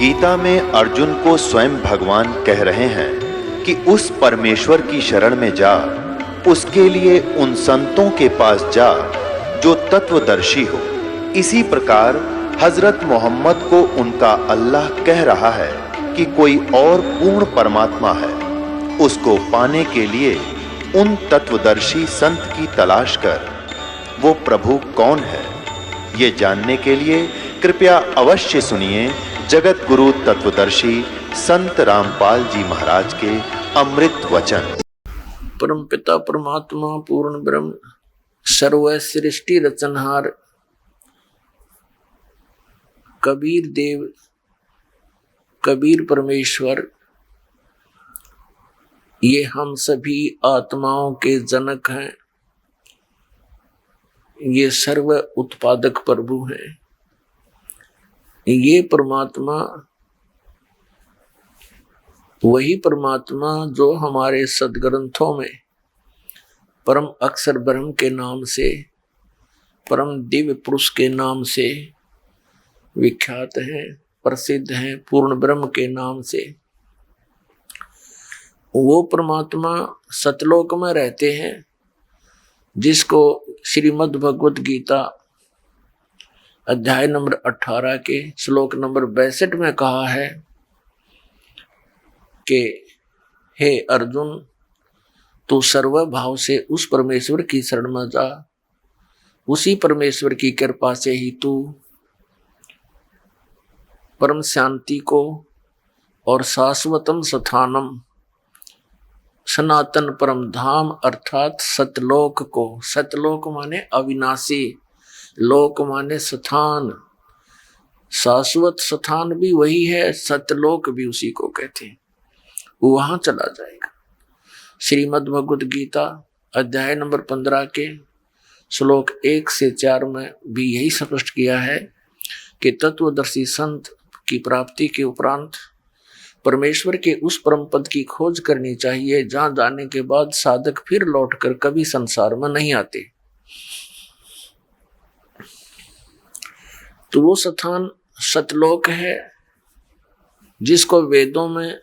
गीता में अर्जुन को स्वयं भगवान कह रहे हैं कि उस परमेश्वर की शरण में जा, उसके लिए उन संतों के पास जा जो तत्वदर्शी हो। इसी प्रकार हजरत मोहम्मद को उनका अल्लाह कह रहा है कि कोई और पूर्ण परमात्मा है, उसको पाने के लिए उन तत्वदर्शी संत की तलाश कर। वो प्रभु कौन है, ये जानने के लिए कृपया अवश्य सुनिए जगत गुरु तत्वदर्शी संत रामपाल जी महाराज के अमृत वचन। परम पिता परमात्मा पूर्ण ब्रह्म सर्व सृष्टि रचनहार कबीर देव कबीर परमेश्वर, ये हम सभी आत्माओं के जनक हैं। ये सर्व उत्पादक प्रभु हैं। ये परमात्मा वही परमात्मा जो हमारे सदग्रंथों में परम अक्षर ब्रह्म के नाम से, परम दिव्य पुरुष के नाम से विख्यात हैं, प्रसिद्ध हैं, पूर्ण ब्रह्म के नाम से। वो परमात्मा सतलोक में रहते हैं, जिसको श्रीमद् भगवत गीता अध्याय नंबर 18 के श्लोक नंबर 62 में कहा है कि हे अर्जुन, तू सर्वभाव से उस परमेश्वर की शरण में जा। उसी परमेश्वर की कृपा से ही तू परम शांति को और शाश्वतम स्थानम सनातन परम धाम अर्थात सतलोक को, सतलोक माने अविनाशी, लोक माने स्थान, शाश्वत स्थान भी वही है, सतलोक भी उसी को कहते हैं, वहां चला जाएगा। श्रीमद् भगवत गीता अध्याय नंबर 15 के श्लोक 1 से 4 में भी यही स्पष्ट किया है कि तत्वदर्शी संत की प्राप्ति के उपरांत परमेश्वर के उस परम पद की खोज करनी चाहिए, जहां जाने के बाद साधक फिर लौटकर कभी संसार में नहीं आते। तो वो स्थान सतलोक है, जिसको वेदों में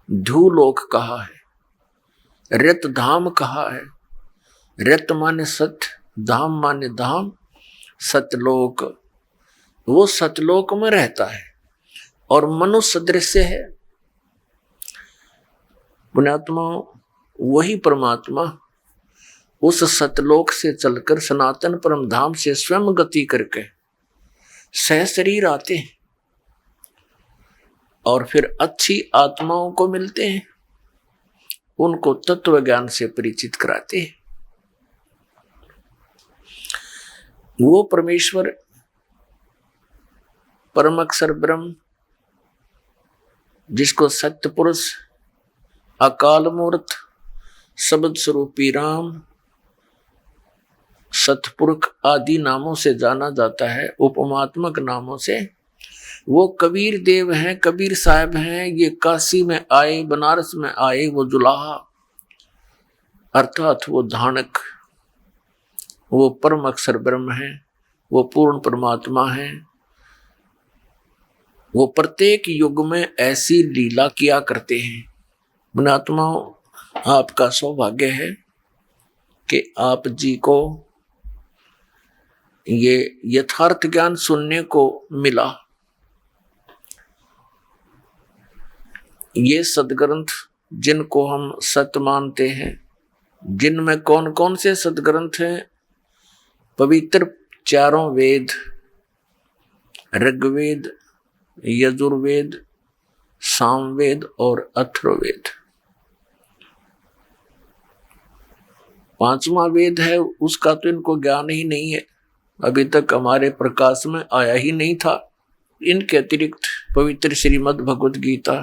धूलोक कहा है, रत धाम कहा है। रत माने सत्य, धाम माने धाम, सतलोक। वो सतलोक में रहता है और मनुष्य दृश्य है। पुण्यात्मा, वही परमात्मा उस सतलोक से चलकर सनातन परम धाम से स्वयं गति करके सह शरीर आते हैं और फिर अच्छी आत्माओं को मिलते हैं, उनको तत्व ज्ञान से परिचित कराते हैं। वो परमेश्वर परम अक्षर ब्रह्म, जिसको सत्य पुरुष, अकाल मूर्त, शब्द स्वरूपी राम, सतपुरुष आदि नामों से जाना जाता है, उपमात्मक नामों से, वो कबीर देव हैं, कबीर साहब हैं। ये काशी में आए, बनारस में आए, वो जुलाहा अर्थात वो धानक, वो परम अक्षर ब्रह्म है, वो पूर्ण परमात्मा है। वो प्रत्येक युग में ऐसी लीला किया करते हैं। पुण्यात्माओं, आपका सौभाग्य है कि आप जी को ये यथार्थ ज्ञान सुनने को मिला। ये सदग्रंथ जिनको हम सत्य मानते हैं, जिनमें कौन कौन से सदग्रंथ हैं? पवित्र चारों वेद, ऋग्वेद, यजुर्वेद, सामवेद और अथर्ववेद। 5वां वेद है, उसका तो इनको ज्ञान ही नहीं है, अभी तक हमारे प्रकाश में आया ही नहीं था। इनके अतिरिक्त पवित्र श्रीमद् भगवत गीता,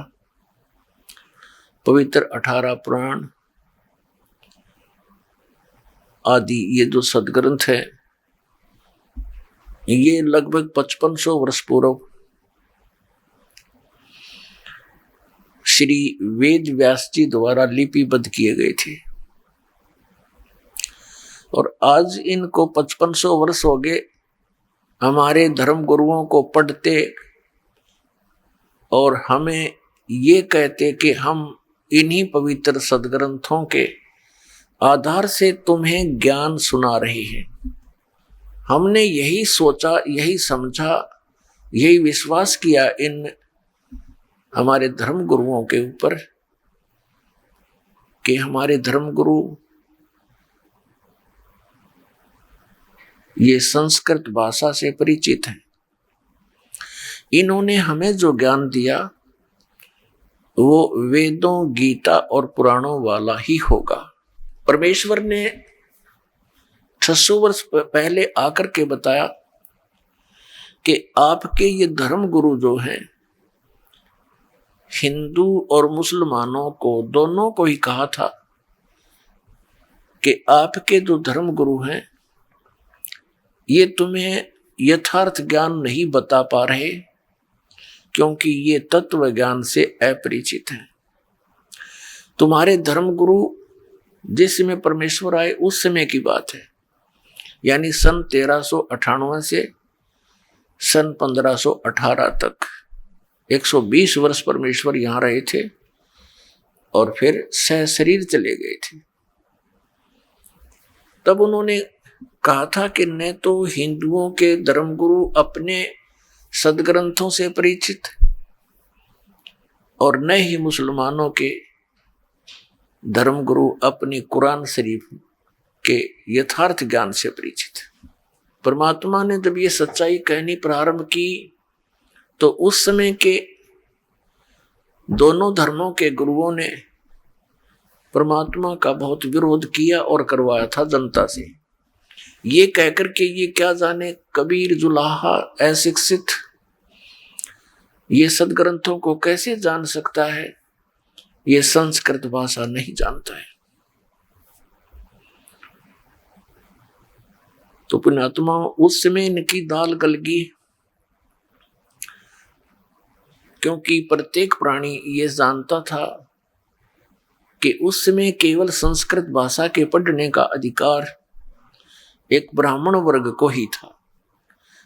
पवित्र 18 पुराण आदि ये जो सदग्रंथ है, ये लगभग 5500 वर्ष पूर्व श्री वेद व्यास जी द्वारा लिपिबद्ध किए गए थे और आज इनको 5500 वर्ष हो गए हमारे धर्म गुरुओं को पढ़ते और हमें ये कहते कि हम इन्हीं पवित्र सदग्रंथों के आधार से तुम्हें ज्ञान सुना रहे हैं। हमने यही सोचा, यही समझा, यही विश्वास किया इन हमारे धर्म गुरुओं के ऊपर कि हमारे धर्म गुरु ये संस्कृत भाषा से परिचित हैं। इन्होंने हमें जो ज्ञान दिया वो वेदों, गीता और पुराणों वाला ही होगा। परमेश्वर ने 600 वर्ष पहले आकर के बताया कि आपके ये धर्म गुरु जो हैं, हिंदू और मुसलमानों को दोनों को ही कहा था कि आपके जो धर्म गुरु हैं ये तुम्हें यथार्थ ज्ञान नहीं बता पा रहे क्योंकि ये तत्व ज्ञान से अपरिचित हैं। तुम्हारे धर्म गुरु जिस समय परमेश्वर आए उस समय की बात है, यानी सन 1398 से सन 1518 तक 120 वर्ष परमेश्वर यहां रहे थे और फिर सहशरीर चले गए थे। तब उन्होंने कहा था कि न तो हिंदुओं के धर्मगुरु अपने सदग्रंथों से परिचित और न ही मुसलमानों के धर्मगुरु अपनी कुरान शरीफ के यथार्थ ज्ञान से परिचित। परमात्मा ने जब ये सच्चाई कहनी प्रारंभ की तो उस समय के दोनों धर्मों के गुरुओं ने परमात्मा का बहुत विरोध किया और करवाया था जनता से, ये कहकर के ये क्या जाने कबीर जुलाहा अशिक्षित ये सदग्रंथों को कैसे जान सकता है, ये संस्कृत भाषा नहीं जानता है। तो पुण्यात्मा उस समय इनकी दाल गल गई, क्योंकि प्रत्येक प्राणी ये जानता था कि उस समय केवल संस्कृत भाषा के पढ़ने का अधिकार एक ब्राह्मण वर्ग को ही था।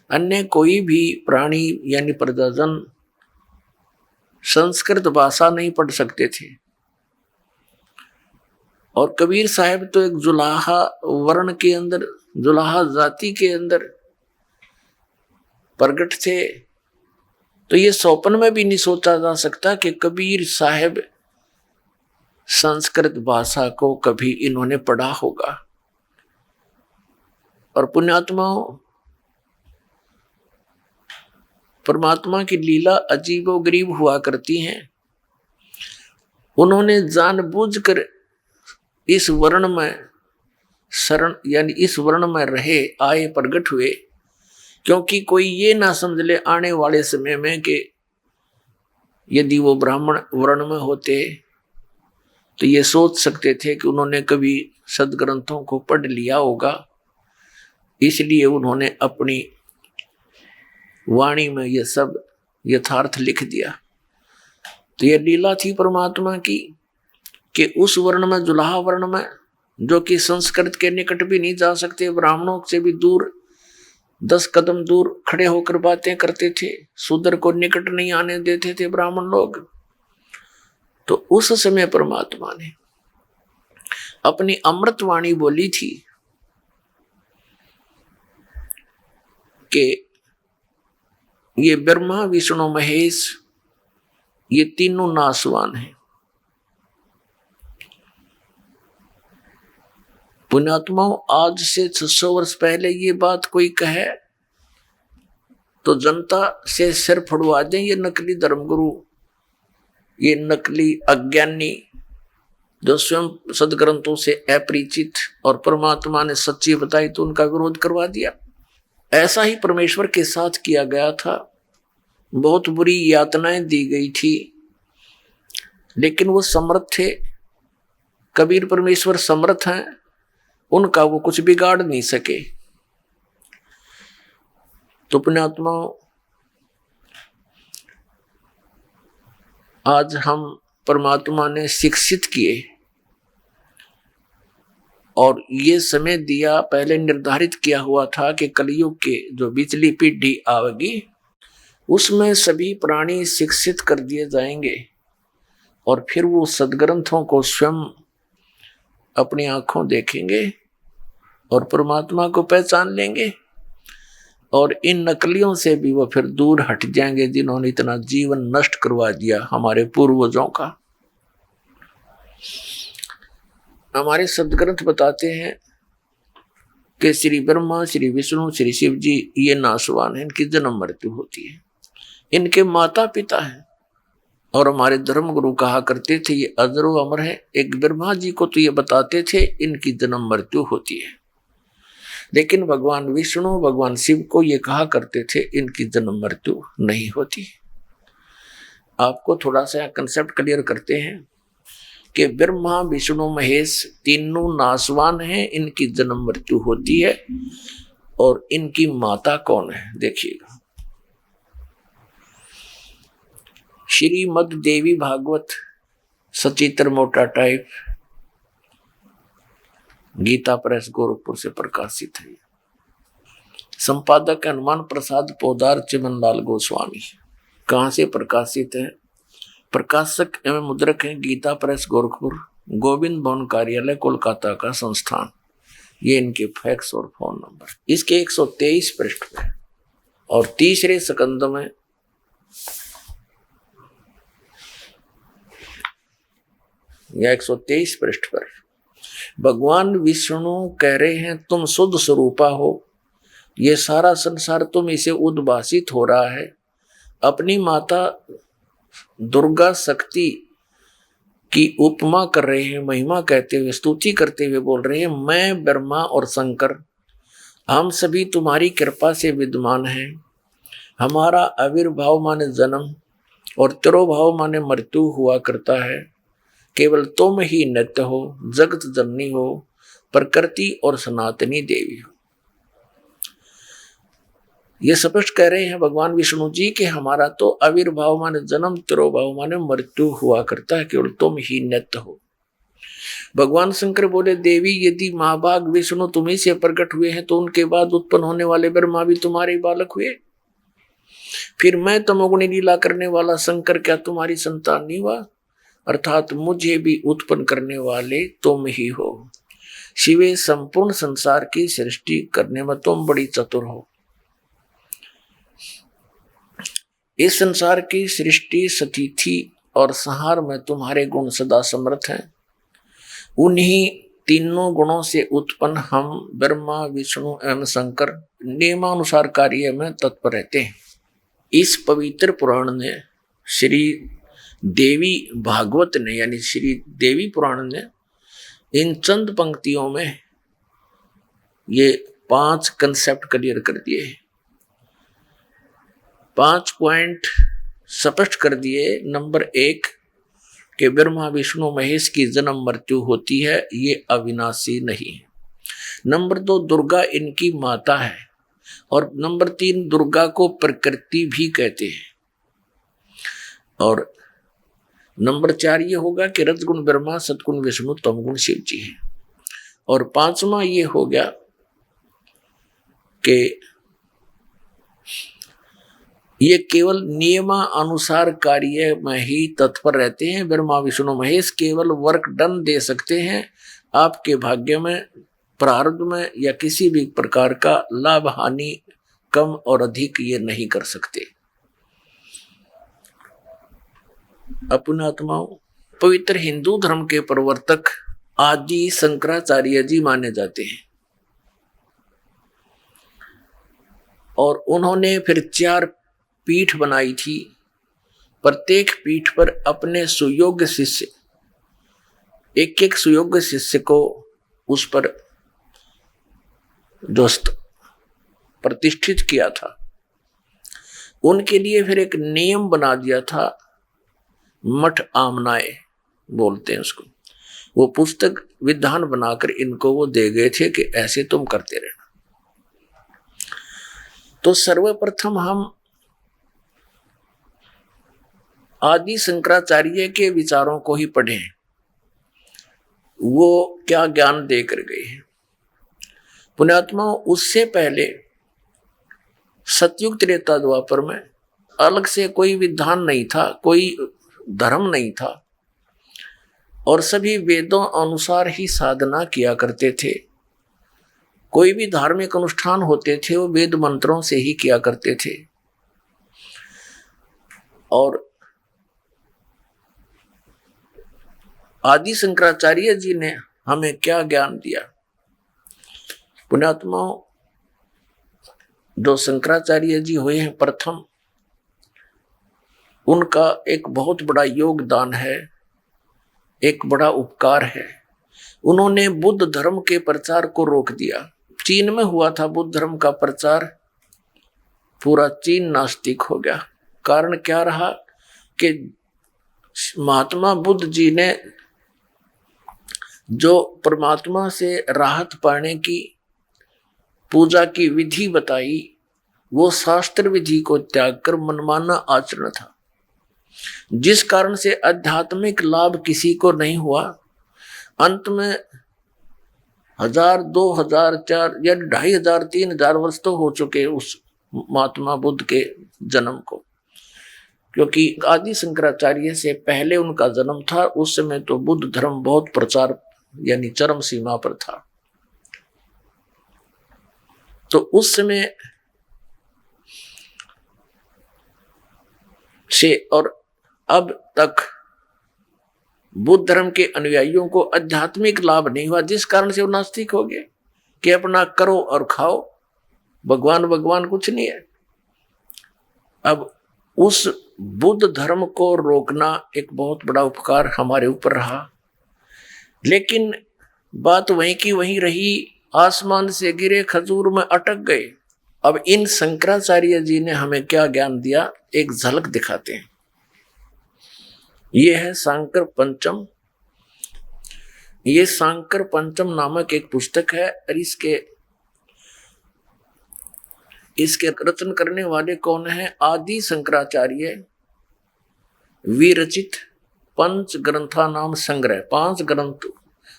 अन्य कोई भी प्राणी यानी प्रजाजन संस्कृत भाषा नहीं पढ़ सकते थे। और कबीर साहब तो एक जुलाहा वर्ण के अंदर, जुलाहा जाति के अंदर प्रकट थे, तो ये स्वप्न में भी नहीं सोचा जा सकता कि कबीर साहब संस्कृत भाषा को कभी इन्होंने पढ़ा होगा। और पुण्यात्माओं, परमात्मा की लीला अजीबोगरीब हुआ करती हैं। उन्होंने जानबूझकर इस वर्ण में शरण यानी इस वर्ण में रहे आए प्रकट हुए, क्योंकि कोई ये ना समझ ले आने वाले समय में कि यदि वो ब्राह्मण वर्ण में होते तो ये सोच सकते थे कि उन्होंने कभी सदग्रंथों को पढ़ लिया होगा, इसलिए उन्होंने अपनी वाणी में ये सब यथार्थ लिख दिया। तो ये लीला थी परमात्मा की कि उस वर्ण में, जुलाहा वर्ण में, जो कि संस्कृत के निकट भी नहीं जा सकते, ब्राह्मणों से भी दूर 10 कदम दूर खड़े होकर बातें करते थे, शूद्र को निकट नहीं आने देते थे ब्राह्मण लोग। तो उस समय परमात्मा ने अपनी अमृत वाणी बोली थी कि ये ब्रह्मा विष्णु महेश ये तीनों नासवान हैं। पुण्यात्माओं, आज से 600 वर्ष पहले ये बात कोई कहे तो जनता से सिर फड़वा दें ये नकली धर्मगुरु, ये नकली अज्ञानी जो स्वयं सदग्रंथों से अपरिचित, और परमात्मा ने सच्ची बताई तो उनका विरोध करवा दिया। ऐसा ही परमेश्वर के साथ किया गया था। बहुत बुरी यातनाएं दी गई थी, लेकिन वो समर्थ थे। कबीर परमेश्वर समर्थ हैं, उनका वो कुछ बिगाड़ नहीं सके। तो पुण्यात्माओं, आज हम परमात्मा ने शिक्षित किए और ये समय दिया, पहले निर्धारित किया हुआ था कि कलयुग के जो बिचली पीढ़ी आवेगी उसमें सभी प्राणी शिक्षित कर दिए जाएंगे और फिर वो सदग्रंथों को स्वयं अपनी आंखों देखेंगे और परमात्मा को पहचान लेंगे और इन नकलियों से भी वो फिर दूर हट जाएंगे जिन्होंने इतना जीवन नष्ट करवा दिया हमारे पूर्वजों का। हमारे सदग्रंथ बताते हैं कि श्री ब्रह्मा, श्री विष्णु, श्री शिव जी ये नासवान है, इनकी जन्म मृत्यु होती है, इनके माता पिता हैं। और हमारे धर्म गुरु कहा करते थे ये अजरो अमर है। एक ब्रह्मा जी को तो ये बताते थे इनकी जन्म मृत्यु होती है, लेकिन भगवान विष्णु, भगवान शिव को ये कहा करते थे इनकी जन्म मृत्यु नहीं होती। आपको थोड़ा सा कंसेप्ट क्लियर करते हैं कि ब्रह्मा, विष्णु, महेश तीनों नासवान हैं, इनकी जन्म मृत्यु होती है। और इनकी माता कौन है देखिएगा, श्रीमद देवी भागवत सचित्र मोटा टाइप, गीता प्रेस गोरखपुर से प्रकाशित है। संपादक हनुमान प्रसाद पोदार, चिमनलाल गोस्वामी। कहाँ से प्रकाशित है? प्रकाशक एवं मुद्रक है गीता प्रेस गोरखपुर, गोविंद भवन कार्यालय कोलकाता का संस्थान। ये इनके फैक्स और फोन नंबर। इसके 123 पृष्ठ में और तीसरे स्कंद में या 123 पृष्ठ पर भगवान विष्णु कह रहे हैं तुम शुद्ध स्वरूपा हो, ये सारा संसार तुम इसे उद्भासित हो रहा है। अपनी माता दुर्गा शक्ति की उपमा कर रहे हैं, महिमा कहते हुए, स्तुति करते हुए बोल रहे हैं मैं ब्रह्मा और शंकर हम सभी तुम्हारी कृपा से विद्यमान हैं। हमारा आविर्भाव माने जन्म और तिरोभाव माने मृत्यु हुआ करता है। केवल तुम ही नित्य हो, जगत जननी हो, प्रकृति और सनातनी देवी हो। ये स्पष्ट कह रहे हैं भगवान विष्णु जी कि हमारा तो आविर्भाव माने जन्म, तिरोभाव माने मृत्यु हुआ करता है, केवल तुम ही नित्य हो। भगवान शंकर बोले देवी यदि महाभाग विष्णु तुम्ही से प्रकट हुए हैं तो उनके बाद उत्पन्न होने वाले ब्रह्मा भी तुम्हारे बालक हुए। फिर मैं तमोगुणी लीला करने वाला शंकर क्या तुम्हारी संतान नहीं हुआ? अर्थात मुझे भी उत्पन्न करने वाले तुम ही हो। शिवे संपूर्ण संसार की सृष्टि करने में तुम बड़ी चतुर हो। इस संसार की सृष्टि, स्थिति और संहार में तुम्हारे गुण सदा समर्थ हैं। उन्हीं तीनों गुणों से उत्पन्न हम ब्रह्मा, विष्णु एवं शंकर नियमानुसार कार्य में तत्पर रहते हैं। इस पवित्र पुराण ने श्री देवी भागवत ने यानी श्री देवी पुराण ने इन चंद पंक्तियों में ये 5 कंसेप्ट क्लियर कर दिए, 5 पॉइंट स्पष्ट कर दिए। नंबर 1 कि ब्रह्मा, विष्णु, महेश की जन्म मृत्यु होती है, ये अविनाशी नहीं है। नंबर 2 दुर्गा इनकी माता है। और नंबर 3 दुर्गा को प्रकृति भी कहते हैं। और नंबर 4 ये होगा कि रजगुण ब्रह्मा, सतगुण विष्णु, तमगुण शिव जी है। और 5वां ये हो गया कि ये केवल नियमानुसार कार्य में ही तत्पर रहते हैं। ब्रह्मा, विष्णु, महेश केवल वर्क डन दे सकते हैं, आपके भाग्य में, प्रारब्ध में या किसी भी प्रकार का लाभ हानि कम और अधिक ये नहीं कर सकते। अपनात्माओं, पवित्र हिंदू धर्म के प्रवर्तक आदि शंकराचार्य जी माने जाते हैं और उन्होंने फिर 4 पीठ बनाई थी। प्रत्येक पीठ पर अपने सुयोग्य शिष्य, एक सुयोग्य शिष्य को उस पर दोस्त प्रतिष्ठित किया था। उनके लिए फिर एक नियम बना दिया था, मठ आमनाए बोलते हैं उसको। वो पुस्तक विधान बनाकर इनको वो दे गए थे कि ऐसे तुम करते रहना। तो सर्वप्रथम हम आदि शंकराचार्य के विचारों को ही पढ़ें, वो क्या ज्ञान देकर गए हैं। पुण्यात्माओं, उससे पहले सतयुग त्रेता द्वापर में अलग से कोई विधान नहीं था, कोई धर्म नहीं था, और सभी वेदों अनुसार ही साधना किया करते थे। कोई भी धार्मिक अनुष्ठान होते थे वो वेद मंत्रों से ही किया करते थे। और आदि शंकराचार्य जी ने हमें क्या ज्ञान दिया? पुण्यात्माओं, जो शंकराचार्य जी हुए हैं प्रथम, उनका एक बहुत बड़ा योगदान है, एक बड़ा उपकार है। उन्होंने बुद्ध धर्म के प्रचार को रोक दिया। चीन में हुआ था बुद्ध धर्म का प्रचार, पूरा चीन नास्तिक हो गया। कारण क्या रहा कि महात्मा बुद्ध जी ने जो परमात्मा से राहत पाने की पूजा की विधि बताई, वो शास्त्र विधि को त्याग कर मनमाना आचरण था, जिस कारण से आध्यात्मिक लाभ किसी को नहीं हुआ। अंत में 1000, 2000, 4 या 2500, 3000 वर्ष तो हो चुके उस महात्मा बुद्ध के जन्म को, क्योंकि आदि शंकराचार्य से पहले उनका जन्म था। उस समय तो बुद्ध धर्म बहुत प्रचार यानी चरम सीमा पर था। तो उस समय से और अब तक बुद्ध धर्म के अनुयायियों को आध्यात्मिक लाभ नहीं हुआ, जिस कारण से वो नास्तिक हो गए कि अपना करो और खाओ, भगवान भगवान कुछ नहीं है। अब उस बुद्ध धर्म को रोकना एक बहुत बड़ा उपकार हमारे ऊपर रहा, लेकिन बात वहीं की वहीं रही। आसमान से गिरे खजूर में अटक गए। अब इन शंकराचार्य जी ने हमें क्या ज्ञान दिया, एक झलक दिखाते हैं। ये है सांकर पंचम। ये सांकर पंचम नामक एक पुस्तक है, और इसके रचन करने वाले कौन है? आदि शंकराचार्य विरचित पंच ग्रंथा नाम संग्रह, 5 ग्रंथ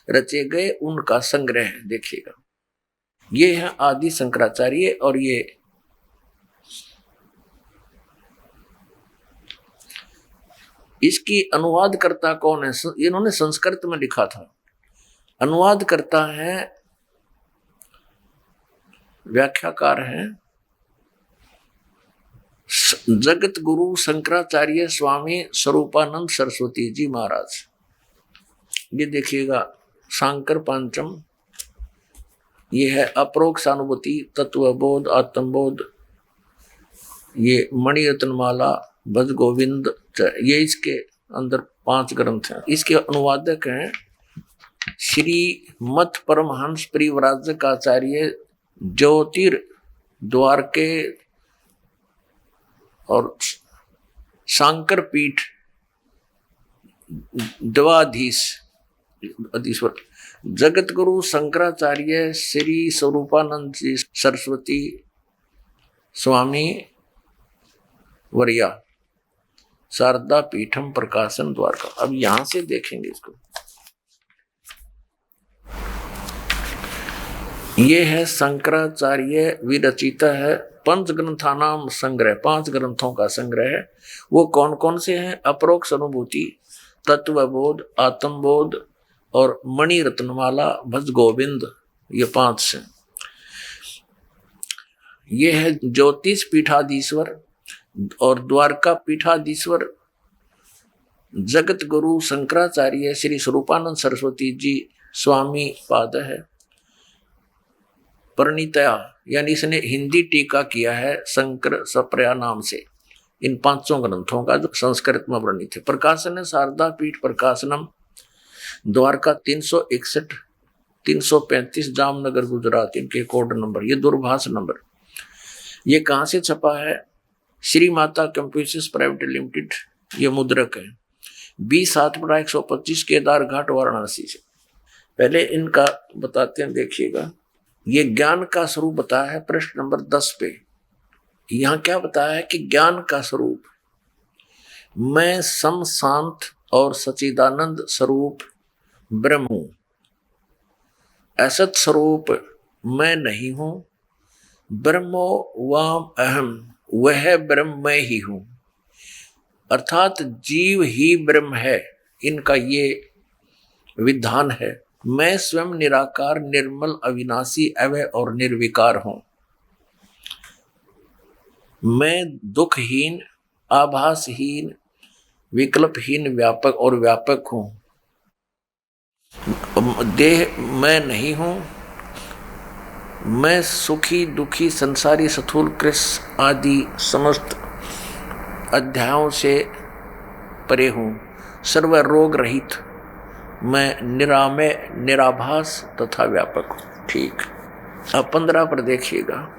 रचे गए, उनका संग्रह है। देखिएगा, ये है आदि शंकराचार्य। और ये इसकी अनुवाद करता कौन है? इन्होंने संस्कृत में लिखा था। अनुवाद करता है, व्याख्याकार हैं जगत गुरु शंकराचार्य स्वामी स्वरूपानंद सरस्वती जी महाराज। ये देखिएगा, सांकर पंचम। ये है अपरोक्ष अनुभूति, तत्वबोध, आत्मबोध, ये मणिरत्नमाला, भज गोविंद, ये इसके अंदर 5 ग्रंथ हैं। इसके अनुवादक हैं श्री मत परमहंस परिव्राजक आचार्य ज्योतिर्द्वारके और सांकर पीठ द्वाधीश्वर जगत गुरु शंकराचार्य श्री स्वरूपानंद जी सरस्वती स्वामी वर्या, शारदा पीठम प्रकाशन द्वारका। अब यहां से देखेंगे इसको। ये है शंकराचार्य विरचिता है, पंच ग्रंथानाम संग्रह, 5 ग्रंथों का संग्रह है। वो कौन कौन से हैं? अपरोक्ष अनुभूति, तत्वबोध, आत्मबोध और मणिरत्नमाला, भज गोविंद, ये 5 हैं। ये है ज्योतिष पीठाधीश्वर और द्वारका पीठाधीश्वर जगत गुरु शंकराचार्य श्री स्वरूपानंद सरस्वती जी स्वामी पाद है। परिणीतया यानी इसने हिंदी टीका किया है शंकर सप्रया नाम से, इन 5 ग्रंथों का जो संस्कृत में वर्णित है। प्रकाशन है शारदा पीठ प्रकाशनम, द्वारका 361, 335 जामनगर गुजरात, इनके कोड नंबर, ये दूरभाष नंबर। ये कहाँ से छपा है? Shri Mata computers private limited, ये मुद्रक है, 20/7/125 केदार घाट वाराणसी से। पहले इनका बताते हैं, देखिएगा। ये ज्ञान का स्वरूप बताया है प्रश्न नंबर 10 पे। यहाँ क्या बताया है कि ज्ञान का स्वरूप, मैं सम शांत और सच्चिदानंद स्वरूप ब्रह्म हूं, असत स्वरूप मैं नहीं हूं, ब्रह्मो वाम अहम वह ब्रह्म मैं ही हूं, अर्थात जीव ही ब्रह्म है, इनका ये विधान है। मैं स्वयं निराकार, निर्मल, अविनाशी, अवय और निर्विकार हूं। मैं दुखहीन, आभासहीन, विकल्पहीन, व्यापक और व्यापक हूं। देह मैं नहीं हूं। मैं सुखी, दुखी, संसारी, स्थूल, कृष्ण आदि समस्त अध्यायों से परे हूं। सर्व रोग रहित मैं निरामय, निराभास तथा व्यापक हूं। ठीक। अब 15 पर देखिएगा,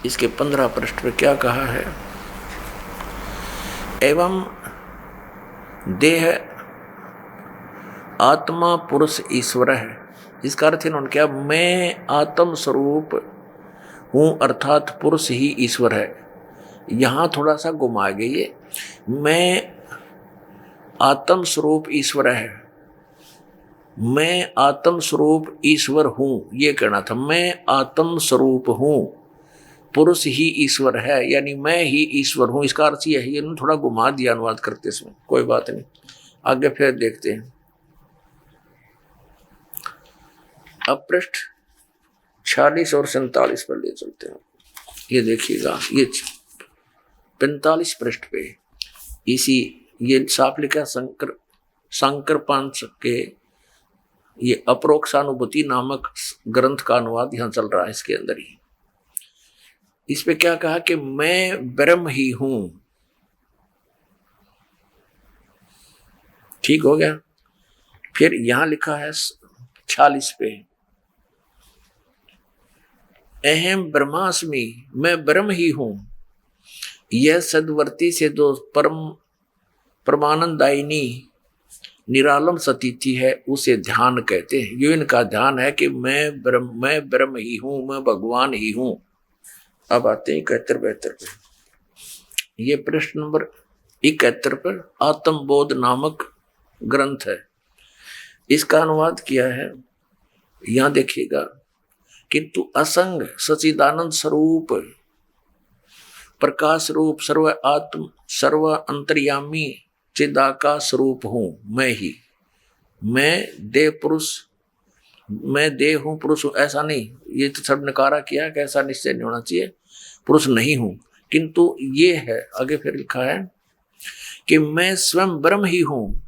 इसके 15 पृष्ठ पर क्या कहा है। एवं देह आत्मा पुरुष ईश्वर है। इसका अर्थ इन्होंने क्या, मैं आत्म स्वरूप हूं अर्थात पुरुष ही ईश्वर है। यहां थोड़ा सा घुमा गई, मैं आत्म स्वरूप ईश्वर है, मैं आत्म स्वरूप ईश्वर हूं, ये कहना था। मैं आत्म स्वरूप हूं, पुरुष ही ईश्वर है, यानी मैं ही ईश्वर हूं। इसका अर्थ यह है, ये थोड़ा घुमा दिया अनुवाद करते समय, कोई बात नहीं, आगे फिर देखते हैं। अब पृष्ठ 46 और 47 पर ले चलते हैं। ये देखिएगा, ये 45 पृष्ठ पे इसी ये साफ लिखा शंकर पंच के ये अपरोक्षानुभूति नामक ग्रंथ का अनुवाद यहां चल रहा है, इसके अंदर ही। इस पे क्या कहा कि मैं ब्रह्म ही हूं। ठीक हो गया। फिर यहां लिखा है 46 पे, अहम ब्रह्मास्मि, मैं ब्रह्म ही हूं। यह सदवर्ती से जो परमानंदायिनी निरालम सतीथि है, उसे ध्यान कहते हैं। ये इनका ध्यान है कि मैं ब्रह्म ही हूं, मैं भगवान ही हूं। अब आते हैं 71-72 पे। ये प्रश्न नंबर 71 पर आत्मबोध नामक ग्रंथ है, इसका अनुवाद किया है। यहां देखिएगा, किंतु असंग सचिदानंद स्वरूप प्रकाश रूप सर्व अंतर्यामी चिदाकाश स्वरूप हूं मैं ही। मैं देह हूं, पुरुष हूं, ऐसा नहीं। ये तो सब नकारा किया कि ऐसा निश्चय नहीं होना चाहिए, पुरुष नहीं हूं। किंतु ये है, आगे फिर लिखा है कि मैं स्वयं ब्रह्म ही हूं,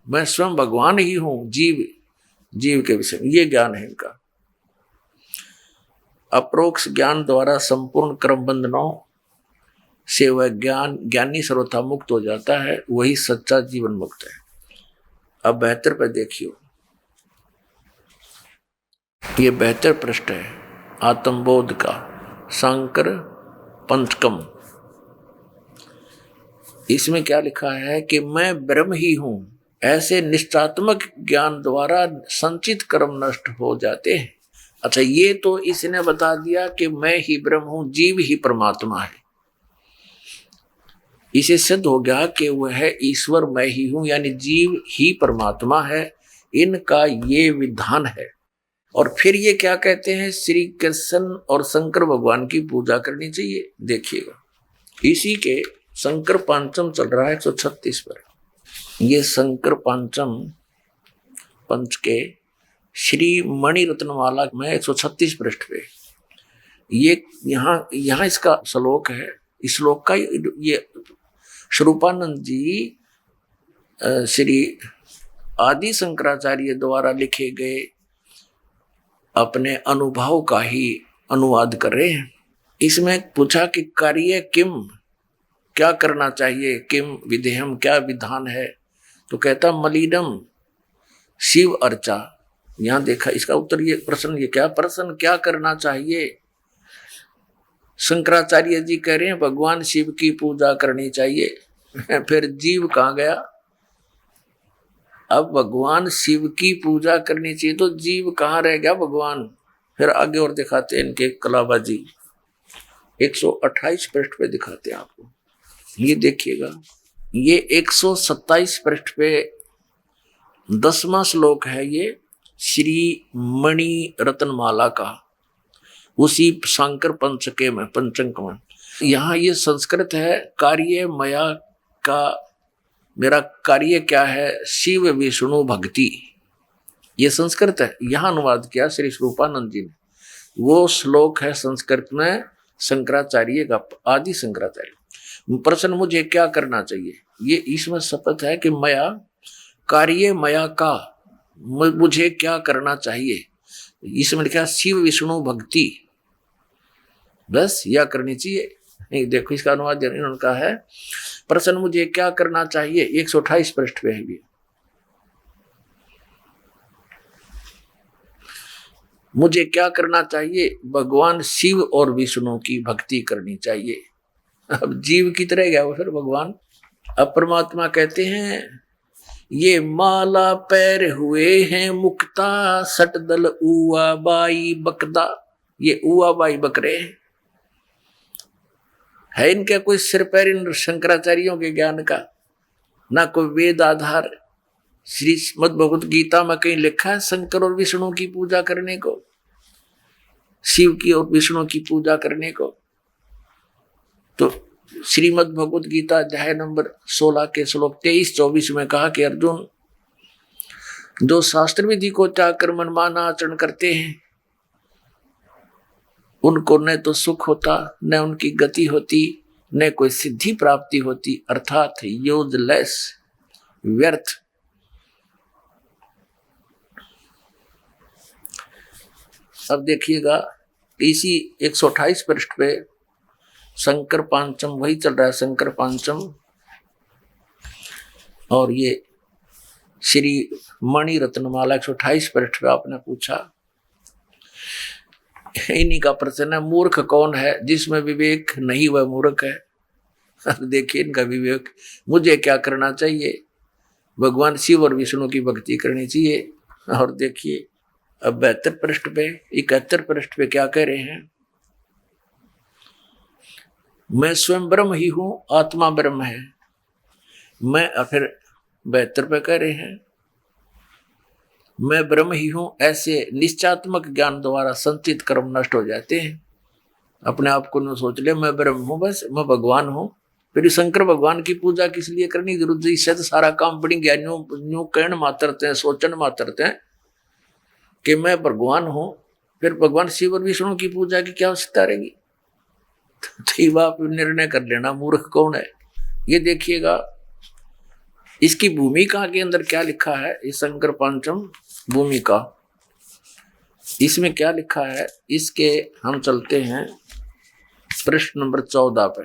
मैं स्वयं भगवान ही हूं, जीव के विषय में ये ज्ञान है इनका। अप्रोक्ष ज्ञान द्वारा संपूर्ण कर्म बंधनों से वह ज्ञानी सर्वथा मुक्त हो जाता है, वही सच्चा जीवन मुक्त है। अब 72 पर देखियो, ये 72 पृष्ठ है आत्मबोध का, शंकर पंचकम। इसमें क्या लिखा है कि मैं ब्रह्म ही हूं, ऐसे निश्चात्मक ज्ञान द्वारा संचित कर्म नष्ट हो जाते हैं। अच्छा, ये तो इसने बता दिया कि मैं ही ब्रह्म हूं, जीव ही परमात्मा है। इसे सिद्ध हो गया कि वह ईश्वर मैं ही हूं, यानी जीव ही परमात्मा है। इनका ये विधान है। और फिर ये क्या कहते हैं, श्री कृष्ण और शंकर भगवान की पूजा करनी चाहिए। देखिएगा, इसी के शंकर पंचम चल रहा है 136 पर। ये शंकर पंचम पंच के श्री मणि रत्नमाला में 136 पृष्ठ पे ये यहाँ इसका श्लोक है। इस श्लोक का ये स्वरूपानंद जी श्री आदि शंकराचार्य द्वारा लिखे गए अपने अनुभव का ही अनुवाद कर रहे हैं। इसमें पूछा कि कार्य किम, क्या करना चाहिए, किम विधेयम, क्या विधान है। तो कहता मलिनम शिव अर्चा। यहां देखा इसका उत्तर, ये प्रश्न क्या करना चाहिए। शंकराचार्य जी कह रहे हैं भगवान शिव की पूजा करनी चाहिए। फिर जीव कहाँ गया। अब भगवान शिव की पूजा करनी चाहिए तो जीव कहाँ रह गया भगवान। फिर आगे और दिखाते हैं इनके कलाबाजी 128 पृष्ठ पे दिखाते हैं आपको। ये देखिएगा, ये 127 पृष्ठ पे 10वां श्लोक है, ये श्री मणि रत्नमाला का। उसी शंकर पंचके में, पंचक में। यहाँ ये संस्कृत है, कार्य मया का, मेरा कार्य क्या है, शिव विष्णु भक्ति, ये संस्कृत है। यहाँ अनुवाद किया श्री स्वरूपानंद जी ने। वो श्लोक है संस्कृत में शंकराचार्य का, आदि शंकराचार्य। प्रश्न मुझे क्या करना चाहिए, ये इसमें शपथ है कि मया कार्य मया का, मुझे क्या करना चाहिए। इसमें लिखा शिव विष्णु भक्ति, बस यह करनी चाहिए। देखो इसका अनुवाद इन्होंने कहा है, प्रश्न मुझे क्या करना चाहिए, 128 पृष्ठ पे है भी। मुझे क्या करना चाहिए, भगवान शिव और विष्णु की भक्ति करनी चाहिए। अब जीव की तरह गया वो फिर भगवान। अब परमात्मा कहते हैं, ये माला पैर हुए हैं मुक्ता, सटदल उआ बाई बकदा। ये उआ बाई बकरे है इनका कोई सिर पैर इन शंकराचार्यों के ज्ञान का, ना कोई वेद आधार। श्रीमद् भगवत गीता में कहीं लिखा है शंकर और विष्णु की पूजा करने को, शिव की और विष्णु की पूजा करने को। तो श्रीमद् भगवत गीता अध्याय नंबर 16 के श्लोक 23-24 में कहा कि अर्जुन, जो शास्त्र विधि को त्याग कर मनमाना आचरण करते हैं, उनको न तो सुख होता, न उनकी गति होती, न कोई सिद्धि प्राप्ति होती, अर्थात यूजलेस, व्यर्थ। अब देखिएगा इसी 128 पृष्ठ पे शंकर पांचम वही चल रहा है, शंकर पांचम। और ये श्री मणि रत्नमाला 128 पृष्ठ पे आपने पूछा, इन्हीं का प्रश्न है, मूर्ख कौन है, जिसमें विवेक नहीं वह मूर्ख है। देखिए इनका विवेक, मुझे क्या करना चाहिए, भगवान शिव और विष्णु की भक्ति करनी चाहिए। और देखिए अब 72 पृष्ठ पे, 71 पृष्ठ पे क्या कह रहे हैं, मैं स्वयं ब्रह्म ही हूं, आत्मा ब्रह्म है। मैं फिर 72 पे कह रहे हैं, मैं ब्रह्म ही हूं, ऐसे निश्चयात्मक ज्ञान द्वारा संचित कर्म नष्ट हो जाते हैं। अपने आप को न सोच ले मैं ब्रह्म हूं, बस मैं भगवान हूं। फिर शंकर भगवान की पूजा किस लिए करनी जरूरत है, इससे तो सारा काम बड़ी ज्ञानियों कहण मात्रते हैं, सोचन मात्रते हैं कि मैं भगवान हूं। फिर भगवान शिव और विष्णु की पूजा की क्या आवश्यकता रहेगी। तो आप निर्णय कर लेना मूर्ख कौन है। ये देखिएगा इसकी भूमिका के अंदर क्या लिखा है, इस शंकर पांचम भूमिका, इसमें क्या लिखा है, इसके हम चलते हैं प्रश्न नंबर 14 पे।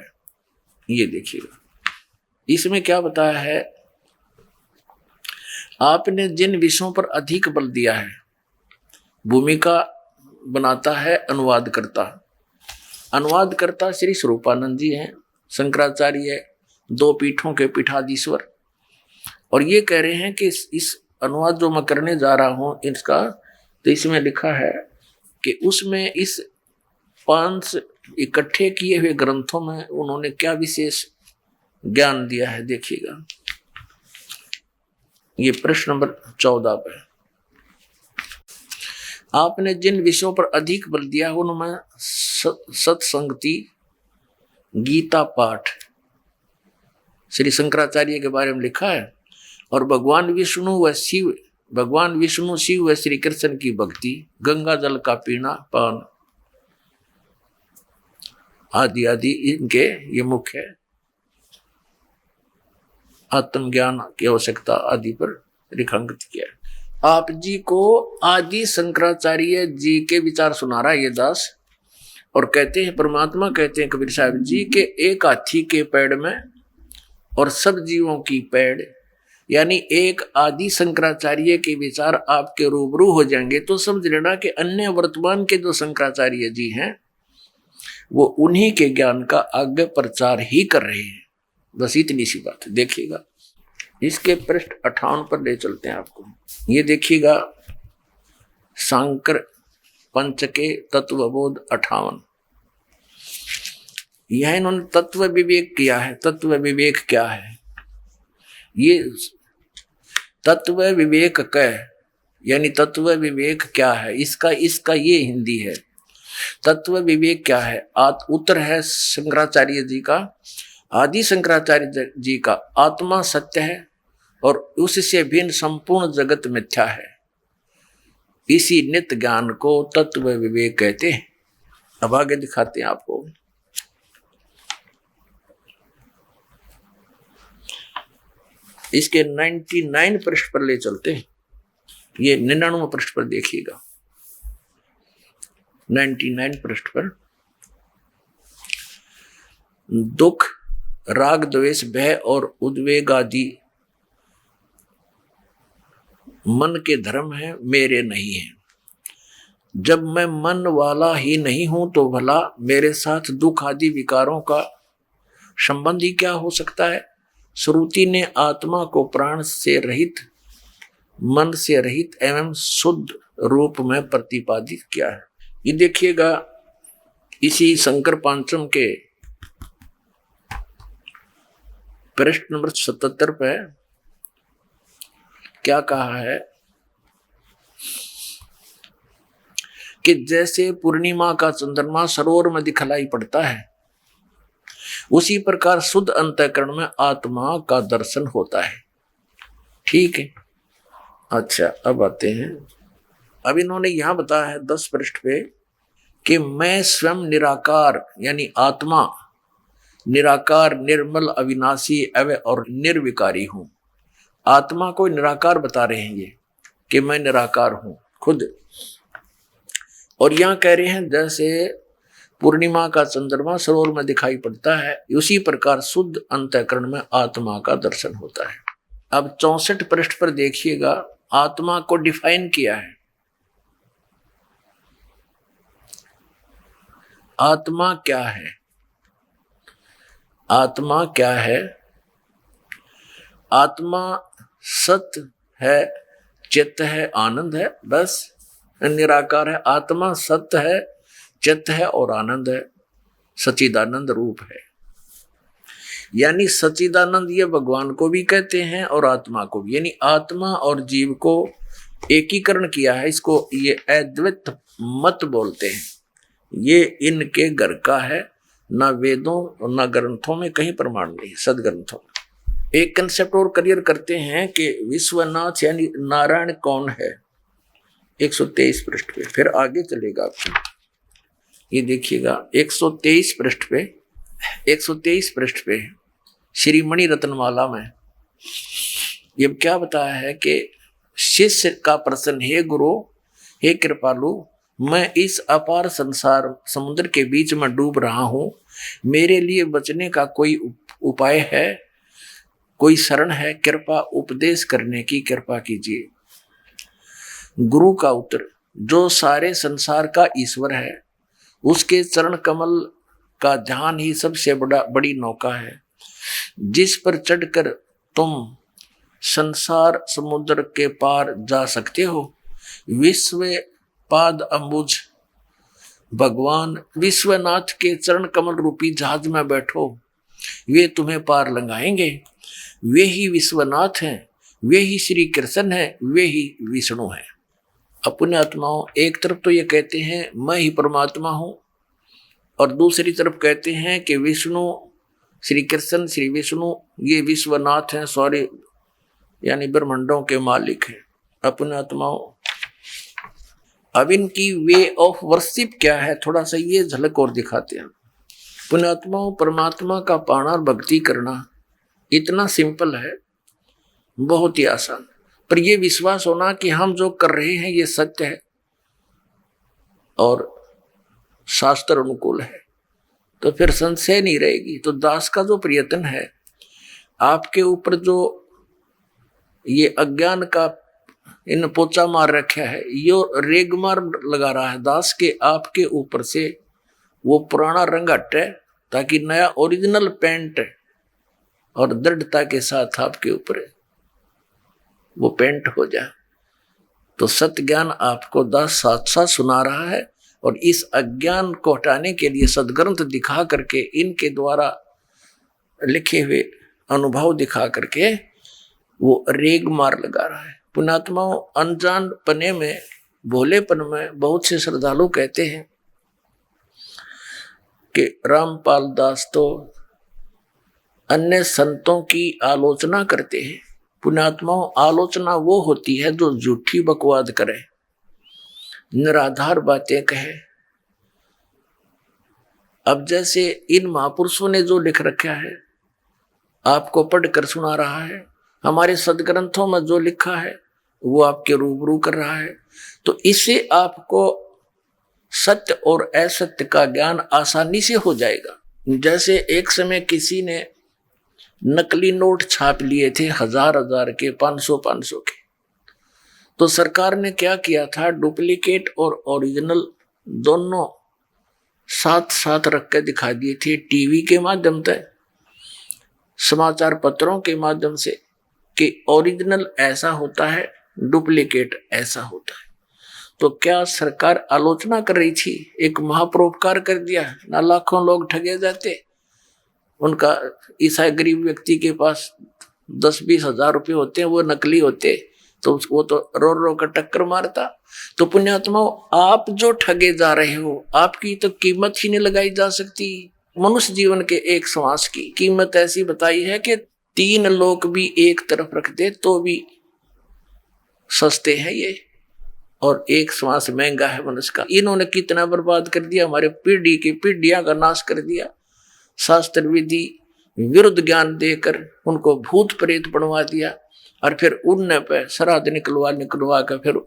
ये देखिएगा इसमें क्या बताया है, आपने जिन विषयों पर अधिक बल दिया है, भूमिका बनाता है अनुवादकर्ता। अनुवादकर्ता श्री स्वरूपानंद जी हैं, शंकराचार्य 2 पीठों के पीठाधीश्वर। और ये कह रहे हैं कि इस अनुवाद जो मैं करने जा रहा हूं इसका, तो इसमें लिखा है कि उसमें इस 5 इकट्ठे किए हुए ग्रंथों में उन्होंने क्या विशेष ज्ञान दिया है। देखिएगा ये प्रश्न नंबर 14 पे, आपने जिन विषयों पर अधिक बल दिया उनमें सत्संगति, गीता पाठ, श्री शंकराचार्य के बारे में लिखा है। और भगवान विष्णु व शिव, भगवान विष्णु शिव व श्री कृष्ण की भक्ति, गंगा जल का पीना पान आदि आदि इनके ये मुख्य आत्मज्ञान की आवश्यकता आदि पर रेखांकित किया है। आप जी को आदि शंकराचार्य जी के विचार सुना रहा है ये दास। और कहते हैं, परमात्मा कहते हैं कबीर साहब जी के, एक हाथी के पेड़ में और सब जीवों की पेड़, यानी एक आदि शंकराचार्य के विचार आपके रूबरू हो जाएंगे तो समझ लेना कि अन्य वर्तमान के जो शंकराचार्य जी हैं वो उन्हीं के ज्ञान का आगे प्रचार ही कर रहे हैं। बस इतनी सी बात है। देखिएगा इसके पृष्ठ 58 पर ले चलते हैं आपको। ये देखिएगा शंकर पंचके तत्वबोध 58। यह इन्होंने तत्व विवेक किया है। तत्व विवेक क्या है, ये तत्व विवेक यानी तत्व विवेक क्या है, इसका ये हिंदी है। तत्व विवेक क्या है? उत्तर है शंकराचार्य जी का, आदि शंकराचार्य जी का, आत्मा सत्य है और उससे भिन्न संपूर्ण जगत मिथ्या है। इसी नित्य ज्ञान को तत्व विवेक कहते हैं। अब आगे दिखाते हैं आपको। इसके 99 पृष्ठ पर ले चलते हैं। ये 99 पृष्ठ पर देखिएगा, 99 पृष्ठ पर। दुख, राग, द्वेष, भय और उद्वेग आदि मन के धर्म हैं, मेरे नहीं हैं। जब मैं मन वाला ही नहीं हूं तो भला मेरे साथ दुख आदि विकारों का संबंध ही क्या हो सकता है? श्रुति ने आत्मा को प्राण से रहित, मन से रहित एवं शुद्ध रूप में प्रतिपादित किया है। ये देखिएगा, इसी शंकर पांचम के पृष्ठ नंबर 77 पे क्या कहा है कि जैसे पूर्णिमा का चंद्रमा सरोवर में दिखलाई पड़ता है, उसी प्रकार शुद्ध अंतःकरण में आत्मा का दर्शन होता है। ठीक है, अच्छा अब आते हैं। अब इन्होंने यहां बताया है 10 पृष्ठ पे कि मैं स्वयं निराकार यानी आत्मा निराकार, निर्मल, अविनाशी, अव्यय और निर्विकारी हूं। आत्मा को निराकार बता रहे हैं ये कि मैं निराकार हूं खुद। और यहां कह रहे हैं जैसे पूर्णिमा का चंद्रमा सरोवर में दिखाई पड़ता है, उसी प्रकार शुद्ध अंतःकरण में आत्मा का दर्शन होता है। अब 64 पृष्ठ पर देखिएगा, आत्मा को डिफाइन किया है। आत्मा क्या है? आत्मा क्या है? आत्मा सत्य है, चित्त है, आनंद है, बस निराकार है। आत्मा सत्य है, चित्त है और आनंद है, सच्चिदानंद रूप है। यानी सच्चिदानंद ये भगवान को भी कहते हैं और आत्मा को भी, यानी आत्मा और जीव को एकीकरण किया है। इसको ये अद्वैत मत बोलते हैं। ये इनके घर का है, ना वेदों और ना ग्रंथों में कहीं प्रमाण नहीं, सदग्रंथों में। एक कंसेप्ट और क्लियर करते हैं कि विश्वनाथ यानी नारायण कौन है, 123 पृष्ठ पे, फिर आगे चलेगा आपको। ये देखिएगा 123 पृष्ठ पे, 123 पृष्ठ पे श्रीमणि रत्नमाला में ये क्या बताया है कि शिष्य का प्रश्न, हे गुरु, हे कृपालु, मैं इस अपार संसार समुद्र के बीच में डूब रहा हूं, मेरे लिए बचने का कोई उपाय है, कोई शरण है? कृपा उपदेश करने की कृपा कीजिए। गुरु का उत्तर, जो सारे संसार का ईश्वर है, उसके चरण कमल का ध्यान ही सबसे बड़ी नौका है, जिस पर चढ़कर तुम संसार समुद्र के पार जा सकते हो। विश्व पाद अंबुज भगवान विश्वनाथ के चरण कमल रूपी जहाज में बैठो, वे तुम्हें पार लगाएंगे। वे ही विश्वनाथ हैं, वे ही श्री कृष्ण हैं, वे ही विष्णु हैं। अपने आत्माओं, एक तरफ तो ये कहते हैं मैं ही परमात्मा हूं, और दूसरी तरफ कहते हैं कि विष्णु, श्री कृष्ण, श्री विष्णु ये विश्वनाथ हैं, सॉरी यानी ब्रह्मांडों के मालिक हैं। अपने आत्माओं, अब इनकी वे ऑफ वर्शिप क्या है, थोड़ा सा ये झलक और दिखाते हैं। पुण्यात्माओं, परमात्मा का पाना और भक्ति करना इतना सिंपल है, बहुत ही आसान, पर यह विश्वास होना कि हम जो कर रहे हैं ये सत्य है और शास्त्र अनुकूल है, तो फिर संशय नहीं रहेगी। तो दास का जो प्रयत्न है, आपके ऊपर जो ये अज्ञान का इन पोचा मार रखा है, यो रेगमार लगा रहा है दास के आपके ऊपर से, वो पुराना रंग हटे ताकि नया ओरिजिनल पेंट और दृढ़ता के साथ आपके ऊपर वो पेंट हो जाए। तो सत्य ज्ञान आपको दास साथ साथ सुना रहा है, और इस अज्ञान को हटाने के लिए सदग्रंथ दिखा करके, इनके द्वारा लिखे हुए अनुभव दिखा करके वो रेग मार लगा रहा है। पुण्यात्माओं, अनजान पने में, भोलेपन में बहुत से श्रद्धालु कहते हैं कि रामपाल दास तो अन्य संतों की आलोचना करते हैं। पुण्यात्माओं, आलोचना वो होती है जो झूठी बकवाद करे, निराधार बातें कहे। अब जैसे इन महापुरुषों ने जो लिख रखा है आपको पढ़कर सुना रहा है, हमारे सदग्रंथों में जो लिखा है वो आपके रूबरू कर रहा है, तो इससे आपको सत्य और असत्य का ज्ञान आसानी से हो जाएगा। जैसे एक समय किसी ने नकली नोट छाप लिए थे 1000 के, 500 के, तो सरकार ने क्या किया था, डुप्लीकेट और ओरिजिनल दोनों साथ साथ रख के दिखा दिए थे, टीवी के माध्यम से, समाचार पत्रों के माध्यम से, कि ओरिजिनल ऐसा होता है, डुप्लीकेट ऐसा होता है। तो क्या सरकार आलोचना कर रही थी? एक महापरोपकार कर दिया ना, लाखों लोग ठगे जाते। उनका ईसाई गरीब व्यक्ति के पास 10-20 हजार रुपये होते हैं, वो नकली होते, तो वो तो रो रो कर टक्कर मारता। तो पुण्यात्माओं, आप जो ठगे जा रहे हो, आपकी तो कीमत ही नहीं लगाई जा सकती। मनुष्य जीवन के एक श्वास की कीमत ऐसी बताई है कि 3 लोग भी एक तरफ रख दे तो भी सस्ते हैं ये, और एक श्वास महंगा है मनुष्य का। इन्होंने कितना बर्बाद कर दिया, हमारे पीढ़ी की पीढ़ियां का नाश कर दिया। शास्त्र विधि विरुद्ध ज्ञान देकर उनको भूत प्रेत बनवा दिया, और फिर उनने पे श्राद्ध निकलवा कर फिर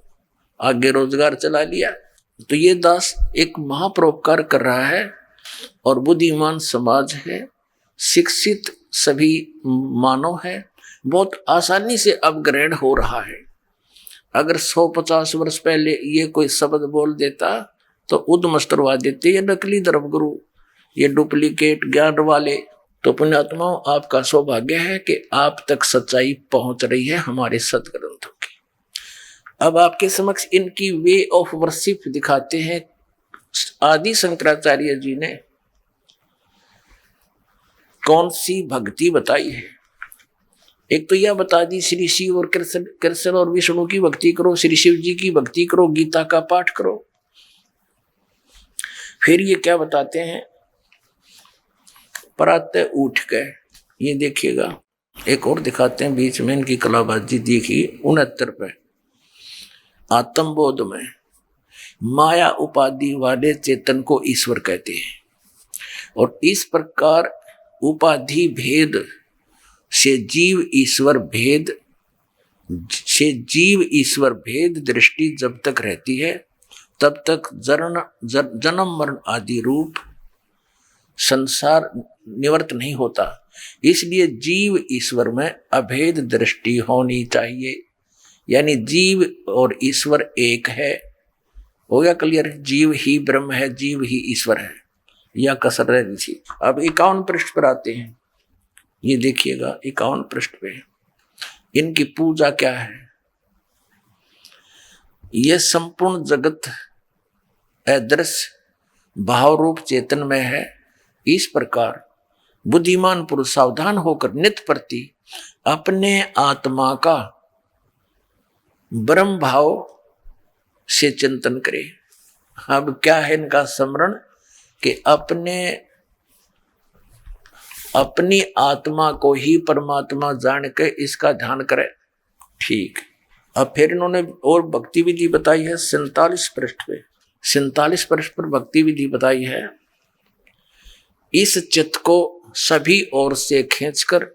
आगे रोजगार चला लिया। तो ये दास एक महापरोपकार कर रहा है, और बुद्धिमान समाज है, शिक्षित सभी मानव है, बहुत आसानी से अब ग्रहण हो रहा है। अगर 150 वर्ष पहले ये कोई शब्द बोल देता तो उद्मस्तरवा देते, ये नकली धर्मगुरु, ये डुप्लीकेट ज्ञान वाले। तो पुण्यात्माओं, आपका सौभाग्य है कि आप तक सच्चाई पहुंच रही है हमारे सदग्रंथों की। अब आपके समक्ष इनकी वे ऑफ वर्शिप दिखाते हैं। आदि शंकराचार्य जी ने कौन सी भक्ति बताई है? एक तो यह बता दी, श्री शिव और कृष्ण और विष्णु की भक्ति करो, श्री शिव जी की भक्ति करो, गीता का पाठ करो। फिर ये क्या बताते हैं, प्रातः उठ गए, ये देखिएगा, एक और दिखाते हैं बीच में इनकी कलाबाजी देखिए 69 पे, आत्मबोध में माया उपाधि वाले चेतन को ईश्वर कहते हैं, और इस प्रकार उपाधि भेद से जीव ईश्वर भेद दृष्टि जब तक रहती है तब तक जन्म मरण आदि रूप संसार निवृत्त नहीं होता। इसलिए जीव ईश्वर में अभेद दृष्टि होनी चाहिए, यानी जीव और ईश्वर एक है। हो गया क्लियर? जीव ही ब्रह्म है, जीव ही ईश्वर है, यह कसर रह रही थी। अब 51 पृष्ठ पर आते हैं, ये देखिएगा 51 पृष्ठ पे इनकी पूजा क्या है। यह संपूर्ण जगत अदृश्य भाव रूप चेतन में है। इस प्रकार बुद्धिमान पुरुष सावधान होकर नित्य प्रति अपने आत्मा का ब्रह्म भाव से चिंतन करे। अब क्या है इनका स्मरण, कि अपनी आत्मा को ही परमात्मा जान के इसका ध्यान करे। ठीक। अब फिर इन्होंने और भक्ति विधि बताई है 47 पृष्ठ पे, 47 पृष्ठ पर भक्ति विधि बताई है। इस चित्त को सभी ओर से खींचकर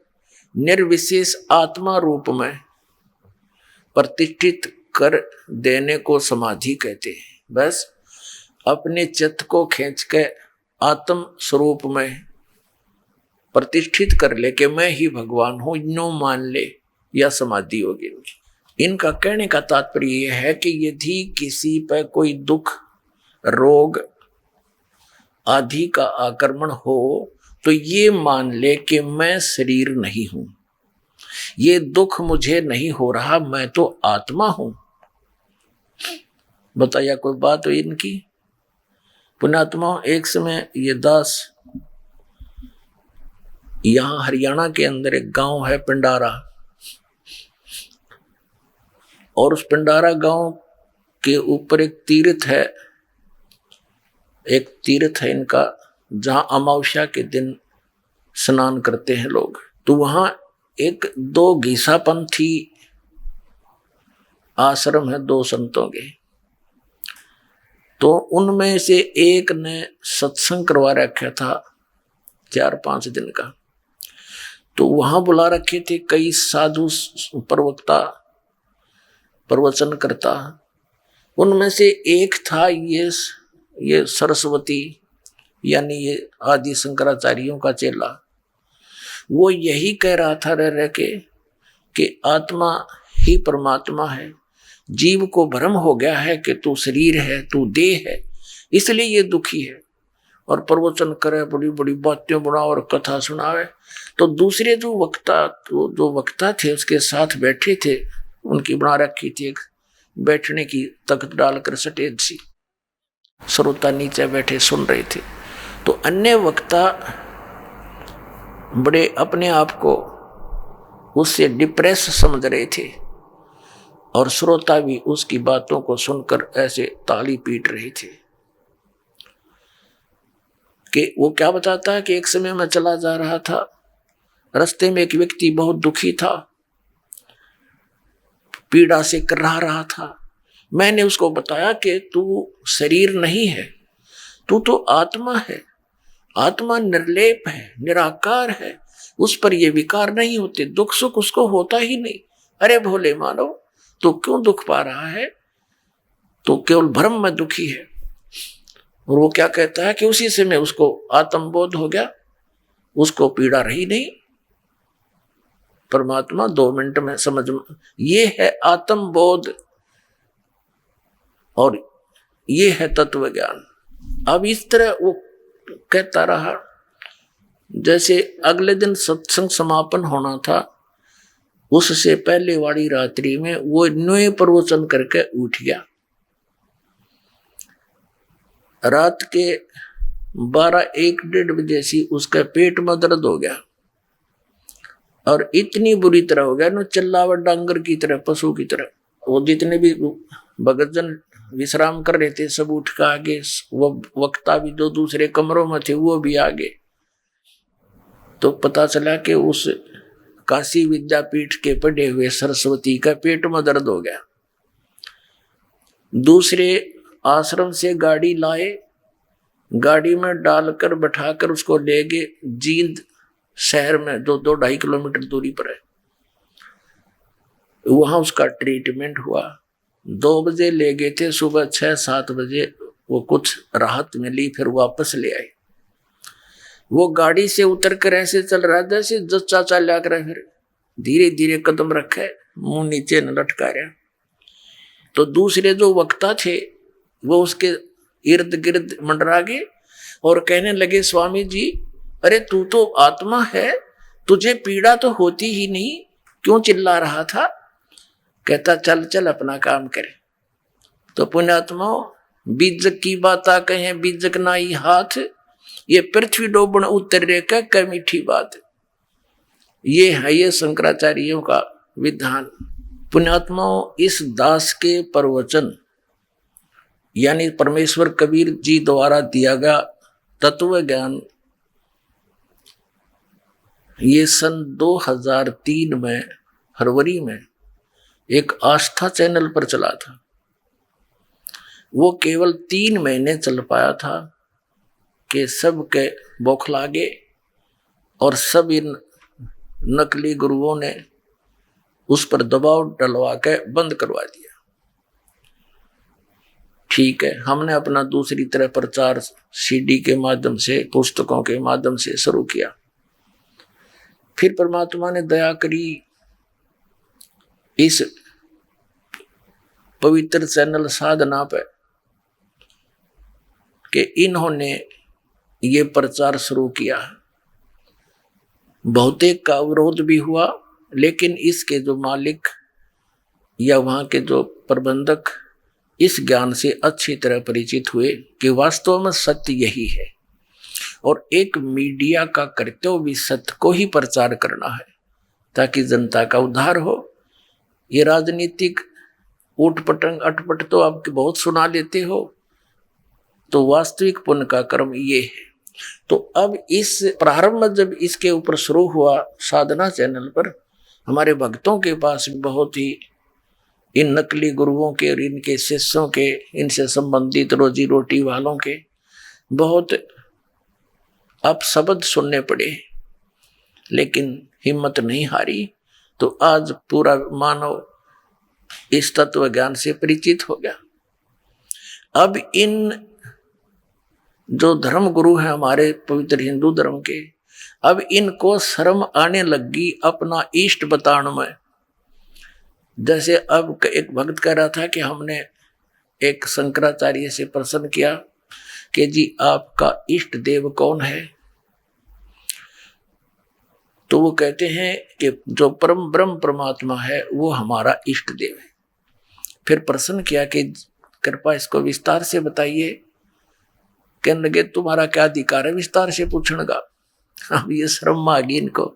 निर्विशेष आत्मा रूप में प्रतिष्ठित कर देने को समाधि कहते हैं। बस अपने चित्त को खींच के आत्म स्वरूप में प्रतिष्ठित कर ले कि मैं ही भगवान हूं, नो मान ले, या समाधि होगी इनकी। इनका कहने का तात्पर्य यह है कि यदि किसी पर कोई दुख रोग आदि का आक्रमण हो तो ये मान ले कि मैं शरीर नहीं हूं, ये दुख मुझे नहीं हो रहा, मैं तो आत्मा हूं। बताया कोई बात हो इनकी? पुण्यात्मा, एक समय ये दास, यहां हरियाणा के अंदर एक गांव है पिंडारा, और उस पिंडारा गांव के ऊपर एक तीर्थ है, इनका जहां अमावस्या के दिन स्नान करते हैं लोग, तो वहां एक दो घीसापंथी आश्रम है, दो संतों के। तो उनमें से एक ने सत्संग करवा रखा था 4-5 दिन का। तो वहां बुला रखे थे कई साधु प्रवक्ता, प्रवचन करता। उनमें से एक था ये सरस्वती, यानी ये आदि शंकराचार्यों का चेला। वो यही कह रहा था रह रह के कि आत्मा ही परमात्मा है, जीव को भ्रम हो गया है कि तू शरीर है, तू देह है, इसलिए ये दुखी है। और प्रवचन करे, बड़ी बड़ी बातें बना और कथा सुनावे। तो दूसरे जो वक्ता थे उसके साथ बैठे थे, उनकी बना रखी थी एक बैठने की तख्त डालकर स्टेज सी, श्रोता नीचे बैठे सुन रहे थे। तो अन्य वक्ता बड़े अपने आप को उससे डिप्रेस समझ रहे थे और श्रोता भी उसकी बातों को सुनकर ऐसे ताली पीट रहे थे कि वो क्या बताता है कि एक समय मैं चला जा रहा था, रास्ते में एक व्यक्ति बहुत दुखी था, पीड़ा से कराह रहा था। मैंने उसको बताया कि तू शरीर नहीं है, तू तो आत्मा है, आत्मा निर्लेप है, निराकार है, उस पर ये विकार नहीं होते, दुख सुख उसको होता ही नहीं। अरे भोले मानव, तो क्यों दुख पा रहा है, तो केवल भ्रम में दुखी है। और वो क्या कहता है कि उसी समय उसको आत्मबोध हो गया, उसको पीड़ा रही नहीं, परमात्मा 2 मिनट में समझ। ये है आत्मबोध और ये है तत्व ज्ञान। अब इस तरह वो कहता रहा। जैसे अगले दिन सत्संग समापन होना था, उससे पहले वाली रात्रि में वो न्यू प्रवचन करके उठ गया। रात के 12-1-1:30 बजे से उसका पेट में दर्द हो गया और इतनी बुरी तरह हो गया ना, चिल्लावट डांगर की तरह, पशु की तरह। वो जितने भी भगतजन विश्राम कर रहे थे सब उठ कर आगे, वो वक्ता भी जो दूसरे कमरों में थे वो भी आगे। तो पता चला कि उस काशी विद्यापीठ के पढ़े हुए सरस्वती का पेट में दर्द हो गया। दूसरे आश्रम से गाड़ी लाए, गाड़ी में डालकर बैठाकर उसको ले गए जींद शहर में, 2-2.5 किलोमीटर दूरी पर है। वहां उसका ट्रीटमेंट हुआ। 2 बजे ले गए थे, सुबह 6-7 बजे वो कुछ राहत मिली, फिर वापस ले आए। वो गाड़ी से उतर कर ऐसे चल रहा था जैसे जच्चा चाल्या कर, फिर धीरे धीरे कदम रखे, मुंह नीचे न लटका रहा। तो दूसरे जो वक्ता थे वो उसके इर्द गिर्द मंडरा गए और कहने लगे, स्वामी जी, अरे तू तो आत्मा है, तुझे पीड़ा तो होती ही नहीं, क्यों चिल्ला रहा था? कहता चल चल अपना काम करे। तो पुण्यात्मा, बीजक की बाता कहे बीजक नाई हाथ, ये पृथ्वी डोबण उतरे का मीठी बात। ये है ये शंकराचार्यों का विधान। पुण्यात्माओं, इस दास के प्रवचन यानी परमेश्वर कबीर जी द्वारा दिया गया तत्व ज्ञान, ये सन 2003 में फरवरी में एक आस्था चैनल पर चला था। वो केवल 3 महीने चल पाया था कि सब के बौखला गए और सब इन नकली गुरुओं ने उस पर दबाव डलवा के बंद करवा दिया। ठीक है, हमने अपना दूसरी तरह प्रचार सीडी के माध्यम से, पुस्तकों के माध्यम से शुरू किया। फिर परमात्मा ने दया करी, इस पवित्र चैनल साधना पे कि इन्होंने ये प्रचार शुरू किया। बहुतेक का विरोध भी हुआ, लेकिन इसके जो मालिक या वहाँ के जो प्रबंधक इस ज्ञान से अच्छी तरह परिचित हुए कि वास्तव में सत्य यही है और एक मीडिया का कर्तव्य भी सत्य को ही प्रचार करना है ताकि जनता का उद्धार हो। ये राजनीतिक उठपटंग अटपट तो आप बहुत सुना लेते हो, तो वास्तविक पुण्य का कर्म ये है तो अब इस प्रारंभ में जब इसके ऊपर शुरू हुआ साधना चैनल पर, हमारे भक्तों के पास बहुत ही इन नकली गुरुओं के और इनके शिष्यों के, इनसे संबंधित रोजी रोटी वालों के बहुत अपशब्द सुनने पड़े, लेकिन हिम्मत नहीं हारी। तो आज पूरा मानव इस तत्व ज्ञान से परिचित हो गया। अब इन जो धर्म गुरु हैं हमारे पवित्र हिंदू धर्म के, अब इनको शर्म आने लगी अपना इष्ट बताने में। जैसे अब एक भक्त कह रहा था कि हमने एक शंकराचार्य से प्रश्न किया कि जी आपका इष्ट देव कौन है, तो वो कहते हैं कि जो परम ब्रह्म परमात्मा है वो हमारा इष्ट देव है। फिर प्रश्न किया कि कृपा इसको विस्तार से बताइए। कहने लगे तुम्हारा क्या अधिकार है विस्तार से पूछने का। अब ये शर्म आ गई इनको,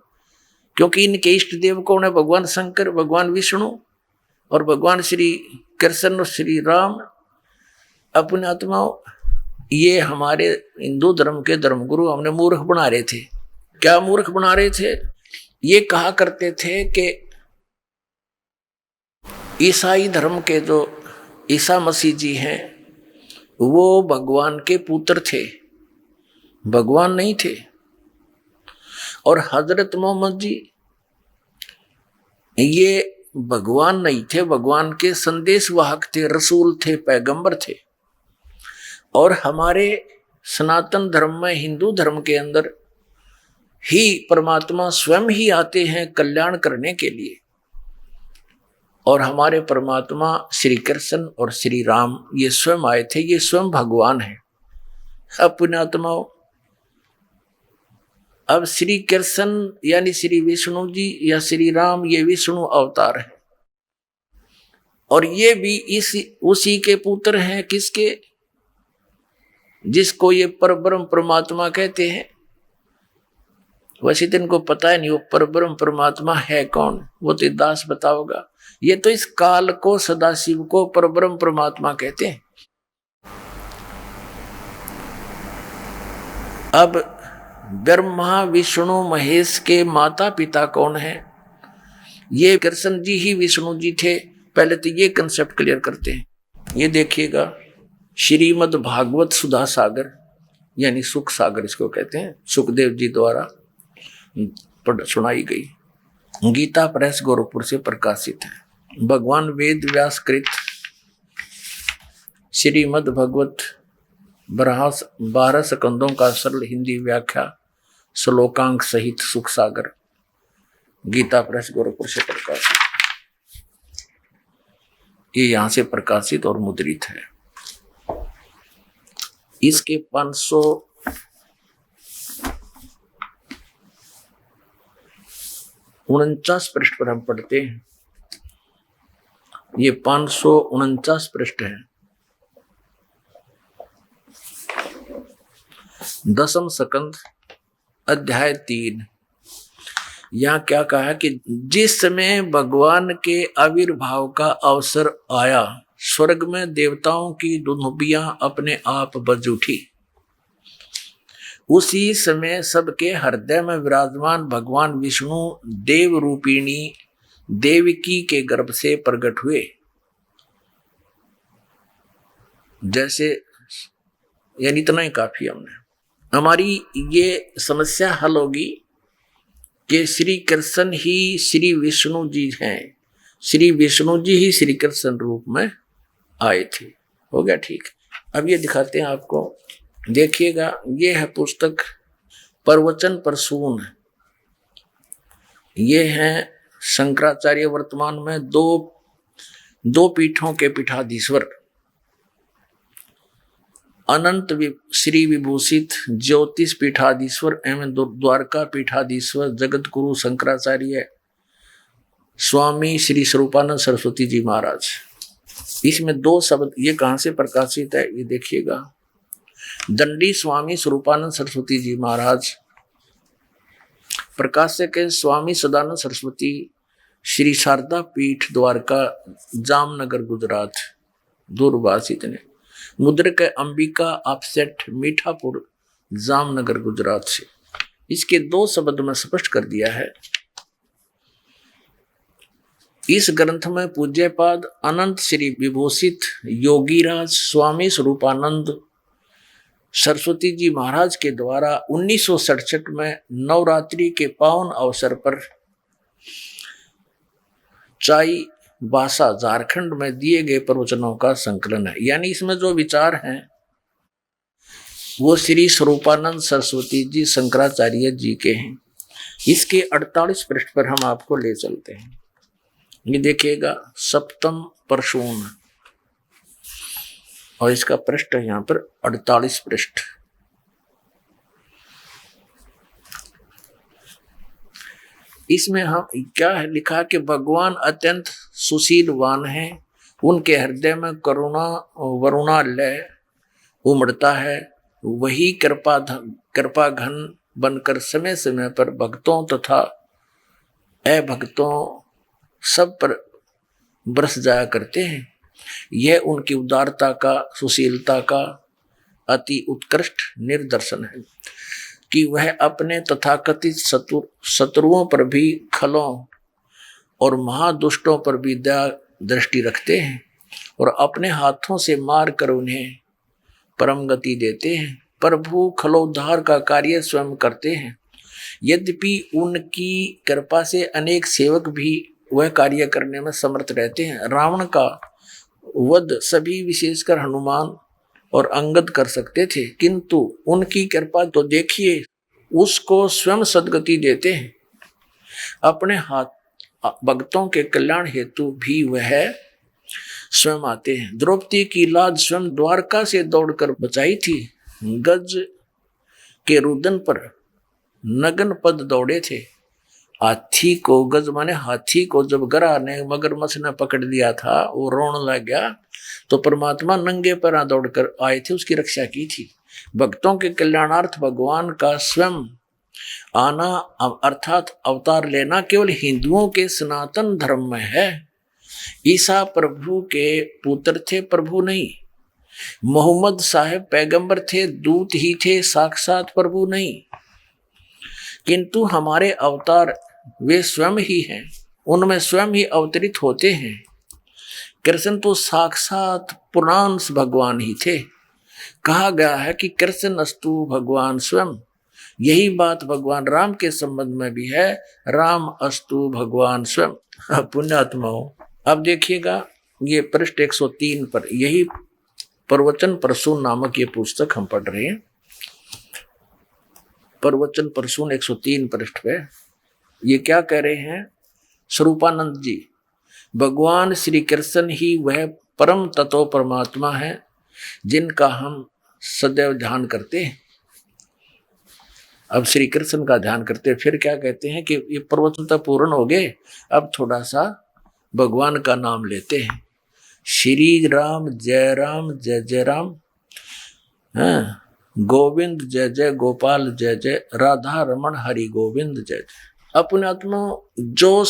क्योंकि इनके इष्ट देव कौन है? भगवान शंकर, भगवान विष्णु और भगवान श्री कृष्ण और श्री राम। अपने आत्माओं, ये हमारे हिंदू धर्म के धर्मगुरु हमने मूर्ख बना रहे थे। क्या मूर्ख बना रहे थे? ये कहा करते थे कि ईसाई धर्म के जो ईसा मसीह जी हैं वो भगवान के पुत्र थे, भगवान नहीं थे। और हजरत मोहम्मद जी ये भगवान नहीं थे, भगवान के संदेशवाहक थे, रसूल थे, पैगंबर थे। और हमारे सनातन धर्म में, हिंदू धर्म के अंदर ही परमात्मा स्वयं ही आते हैं कल्याण करने के लिए। और हमारे परमात्मा श्री कृष्ण और श्री राम ये स्वयं आए थे, ये स्वयं भगवान है। अब पुण्यात्माओं, अब श्री कृष्ण यानी श्री विष्णु जी या श्री राम ये विष्णु अवतार है, और ये भी उसी के पुत्र हैं। किसके? जिसको ये परब्रह्म परमात्मा कहते हैं। वैसे तो इनको पता है नहीं वो परब्रह्म परमात्मा है कौन, वो तो दास बताओगा। ये तो इस काल को, सदाशिव को परब्रह्म परमात्मा कहते हैं। अब ब्रह्मा विष्णु महेश के माता पिता कौन है? ये कृष्ण जी ही विष्णु जी थे। पहले तो ये कंसेप्ट क्लियर करते हैं। ये देखिएगा, श्रीमद् भागवत सुधा सागर यानी सुख सागर इसको कहते हैं, सुखदेव जी द्वारा सुनाई गई गीता प्रेस गोरखपुर से प्रकाशित है। भगवान वेद व्यास कृत श्रीमद् भगवत 12 स्कंदों का सरल हिंदी व्याख्या श्लोकांक सहित सुख सागर, गीता प्रेस गोरखपुर से प्रकाशित। ये यहां से प्रकाशित और मुद्रित है। इसके 549 पृष्ठ पर हम पढ़ते हैं। ये 549 पृष्ठ है। 10वां स्कंद अध्याय 3। यहाँ क्या कहा कि जिस समय भगवान के आविर्भाव का अवसर आया, स्वर्ग में देवताओं की दुनुबियां अपने आप बज उठी। उसी समय सबके हृदय में विराजमान भगवान विष्णु देव रूपिणी देवकी के गर्भ से प्रकट हुए। जैसे यानी इतना ही काफी हमने हमारी ये समस्या हल होगी कि श्री कृष्ण ही श्री विष्णु जी हैं, श्री विष्णु जी ही श्री कृष्ण रूप में आए थे। हो गया ठीक। अब ये दिखाते हैं आपको, देखिएगा। ये है पुस्तक प्रवचन प्रसून। ये हैं शंकराचार्य वर्तमान में दो पीठों के पीठाधीश्वर, अनंत श्री विभूषित ज्योतिष पीठाधीश्वर एवं द्वारका पीठाधीश्वर जगत गुरु शंकराचार्य स्वामी श्री स्वरूपानंद सरस्वती जी महाराज। इसमें 2 शब्द, ये कहां से प्रकाशित है ये देखिएगा। दंडी स्वामी स्वरूपानंद सरस्वती जी महाराज, प्रकाशक है स्वामी सदानंद सरस्वती, श्री शारदा पीठ द्वारका जामनगर गुजरात, दूरभाष इतने। मुद्रक है अंबिका ऑफसेट मीठापुर जामनगर गुजरात से। इसके 2 शब्द में स्पष्ट कर दिया है। इस ग्रंथ में पूज्यपाद अनंत श्री विभूषित योगीराज स्वामी स्वरूपानंद सरस्वती जी महाराज के द्वारा 1967 में नवरात्रि के पावन अवसर पर चाई बासा झारखंड में दिए गए प्रवचनों का संकलन है। यानी इसमें जो विचार हैं वो श्री स्वरूपानंद सरस्वती जी शंकराचार्य जी के हैं। इसके 48 पृष्ठ पर हम आपको ले चलते हैं। ये देखिएगा, सप्तम परशून, और इसका पृष्ठ है यहाँ पर 48 पृष्ठ। इसमें हम क्या है लिखा कि भगवान अत्यंत सुशीलवान हैं, उनके हृदय में करुणा वरुणालय उमड़ता है। वही कृपा घन बनकर समय समय पर भक्तों तथा अभक्तों सब पर बरस जाया करते हैं। यह उनकी उदारता का, सुशीलता का अति उत्कृष्ट निदर्शन है कि वह अपने तथाकथित शत्रुओं पर भी, खलों और महादुष्टों पर भी दया दृष्टि रखते हैं और अपने हाथों से मार कर उन्हें परम गति देते हैं। प्रभु खलोद्धार का कार्य स्वयं करते हैं। यद्यपि उनकी कृपा से अनेक सेवक भी वह कार्य करने में समर्थ रहते हैं। रावण का वध सभी विशेषकर हनुमान और अंगद कर सकते थे, किंतु उनकी कृपा तो देखिए, उसको स्वयं सद्गति देते हैं। अपने हाथ भक्तों के कल्याण हेतु भी वह स्वयं आते हैं। द्रौपदी की लाज स्वयं द्वारका से दौड़कर बचाई थी। गज के रुदन पर नगन पद दौड़े थे। हाथी को, गज माने हाथी को, जब गरा ने मगरमच्छ ने पकड़ लिया था, वो रोने लग गया, तो परमात्मा नंगे पैर दौड़कर आए थे, उसकी रक्षा की थी। भक्तों के कल्याणार्थ भगवान का स्वयं आना अर्थात अवतार लेना केवल हिंदुओं के सनातन धर्म में है। ईसा प्रभु के पुत्र थे, प्रभु नहीं। मोहम्मद साहब पैगंबर थे, दूत ही थे, साक्षात प्रभु नहीं। किंतु हमारे अवतार वे स्वयं ही हैं, उनमें स्वयं ही अवतरित होते हैं। कृष्ण तो साक्षात पूर्णांश भगवान ही थे। कहा गया है कि कृष्ण अस्तु भगवान स्वयं। यही बात भगवान राम के संबंध में भी है, राम अस्तु भगवान स्वयं। पुण्यात्माओं, अब देखिएगा ये पृष्ठ 103 पर, यही प्रवचन प्रसून नामक ये पुस्तक हम पढ़ रहे हैं। प्रवचन प्रसून 103 पृष्ठ पे ये क्या कह रहे हैं स्वरूपानंद जी, भगवान श्री कृष्ण ही वह परम तत्व परमात्मा है जिनका हम सदैव ध्यान करते हैं। अब श्री कृष्ण का ध्यान करते हैं, फिर क्या कहते हैं कि ये प्रवचन तो पूर्ण हो गए, अब थोड़ा सा भगवान का नाम लेते हैं। श्री राम जय राम, हाँ, गोविंद जय जय, गोपाल जय जय, राधा रमण हरि गोविंद जय जय। अपने आत्मा जो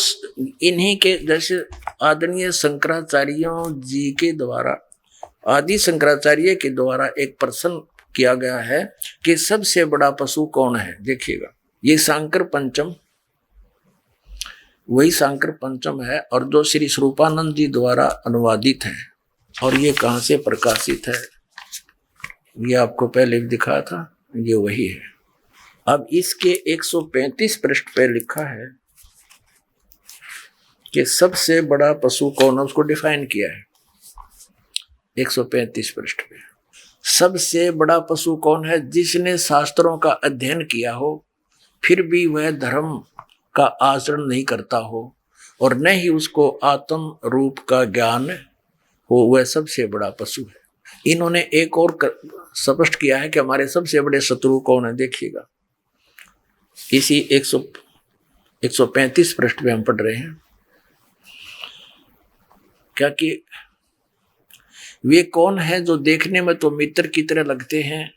इन्हीं के जैसे आदरणीय शंकराचार्यों जी के द्वारा, आदि शंकराचार्य के द्वारा एक प्रश्न किया गया है कि सबसे बड़ा पशु कौन है। देखिएगा, ये शांकर पंचम, वही शांकर पंचम है, और जो श्री स्वरूपानंद जी द्वारा अनुवादित है। और ये कहाँ से प्रकाशित है, ये आपको पहले भी दिखा था, ये वही है। अब इसके 135 पृष्ठ पे लिखा है कि सबसे बड़ा पशु कौन है, उसको डिफाइन किया है 135 पृष्ठ पे। सबसे बड़ा पशु कौन है, जिसने शास्त्रों का अध्ययन किया हो फिर भी वह धर्म का आचरण नहीं करता हो और न ही उसको आत्म रूप का ज्ञान हो, वह सबसे बड़ा पशु है। इन्होंने एक और स्पष्ट किया है कि हमारे सबसे बड़े शत्रु कौन है। देखिएगा, इसी 135 पृष्ठ पे हम पढ़ रहे हैं क्या कि वे कौन है जो देखने में तो मित्र की तरह लगते हैं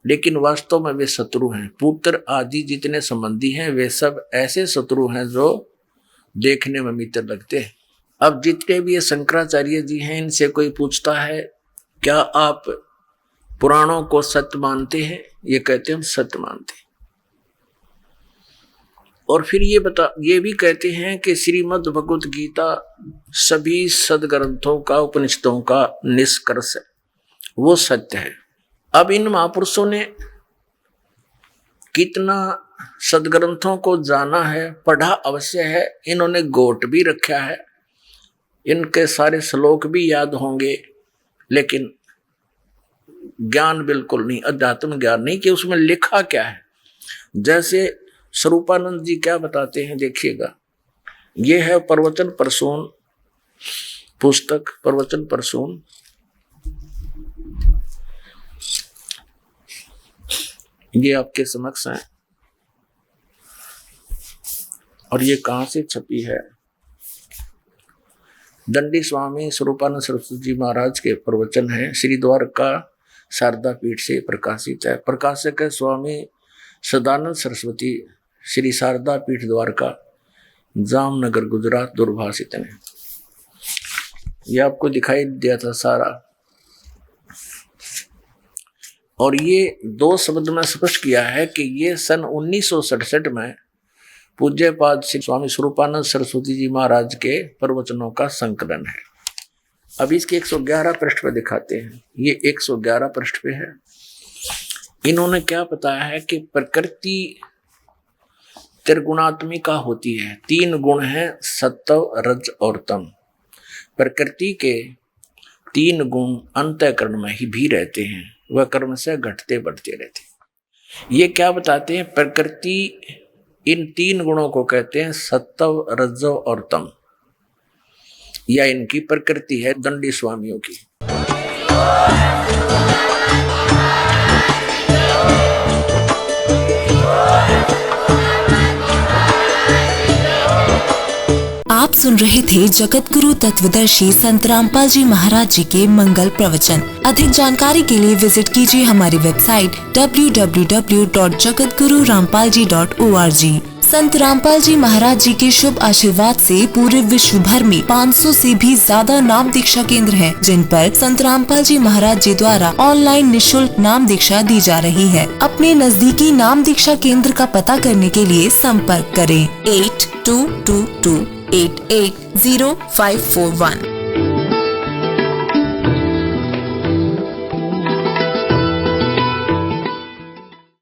लेकिन वास्तव में वे शत्रु हैं। पुत्र आदि जितने संबंधी हैं वे सब ऐसे शत्रु हैं जो देखने में मित्र लगते हैं। अब जितने भी ये शंकराचार्य जी हैं, इनसे कोई पूछता है क्या आप पुराणों को सत्य मानते हैं, ये कहते हैं हम सत्य मानते हैं। और फिर ये भी कहते हैं कि श्रीमद् भगवत गीता सभी सदग्रंथों का, उपनिषदों का निष्कर्ष है, वो सत्य है। अब इन महापुरुषों ने कितना सदग्रंथों को जाना है, पढ़ा अवश्य है, इन्होंने गोट भी रखा है, इनके सारे श्लोक भी याद होंगे, लेकिन ज्ञान बिल्कुल नहीं, अध्यात्म ज्ञान नहीं कि उसमें लिखा क्या है। जैसे स्वरूपानंद जी क्या बताते हैं, देखिएगा। ये है प्रवचन प्रसून पुस्तक, प्रवचन प्रसून। ये आपके समक्ष है और ये कहाँ से छपी है? दंडी स्वामी स्वरूपानंद सरस्वती जी महाराज के प्रवचन है, श्री द्वारका शारदा पीठ से प्रकाशित है। प्रकाशक है स्वामी सदानंद सरस्वती, श्री शारदा पीठ द्वारका, जामनगर गुजरात, दूरभाषित ने। ये आपको दिखाई दिया था सारा। और ये 2 शब्द में स्पष्ट किया है कि ये सन 1967 में पूज्यपाद श्री स्वामी स्वरूपानंद सरस्वती जी महाराज के प्रवचनों का संकलन है। अब इसके 111 पृष्ठ पे दिखाते हैं। ये 111 पृष्ठ पे है। इन्होंने क्या बताया है कि प्रकृति त्रिगुणात्मिका होती है। 3 गुण हैं, सत्व, रज और तम। प्रकृति के 3 गुण अंतःकरण में ही भी रहते हैं, वह कर्म से घटते बढ़ते रहते हैं। ये क्या बताते हैं? प्रकृति इन 3 गुणों को कहते हैं सत्व, रजो और तम, या इनकी प्रकृति है दंडी स्वामियों की। आप सुन रहे थे जगत गुरु तत्वदर्शी संत रामपाल जी महाराज जी के मंगल प्रवचन। अधिक जानकारी के लिए विजिट कीजिए हमारी वेबसाइट www.jagatgururampalji.org। संत रामपाल जी महाराज जी के शुभ आशीर्वाद से पूरे विश्व भर में 500 से भी ज्यादा नाम दीक्षा केंद्र हैं, जिन पर संत रामपाल जी महाराज जी द्वारा ऑनलाइन निशुल्क नाम दीक्षा दी जा रही है। अपने नजदीकी नाम दीक्षा केंद्र का पता करने के लिए संपर्क करें 8222880541।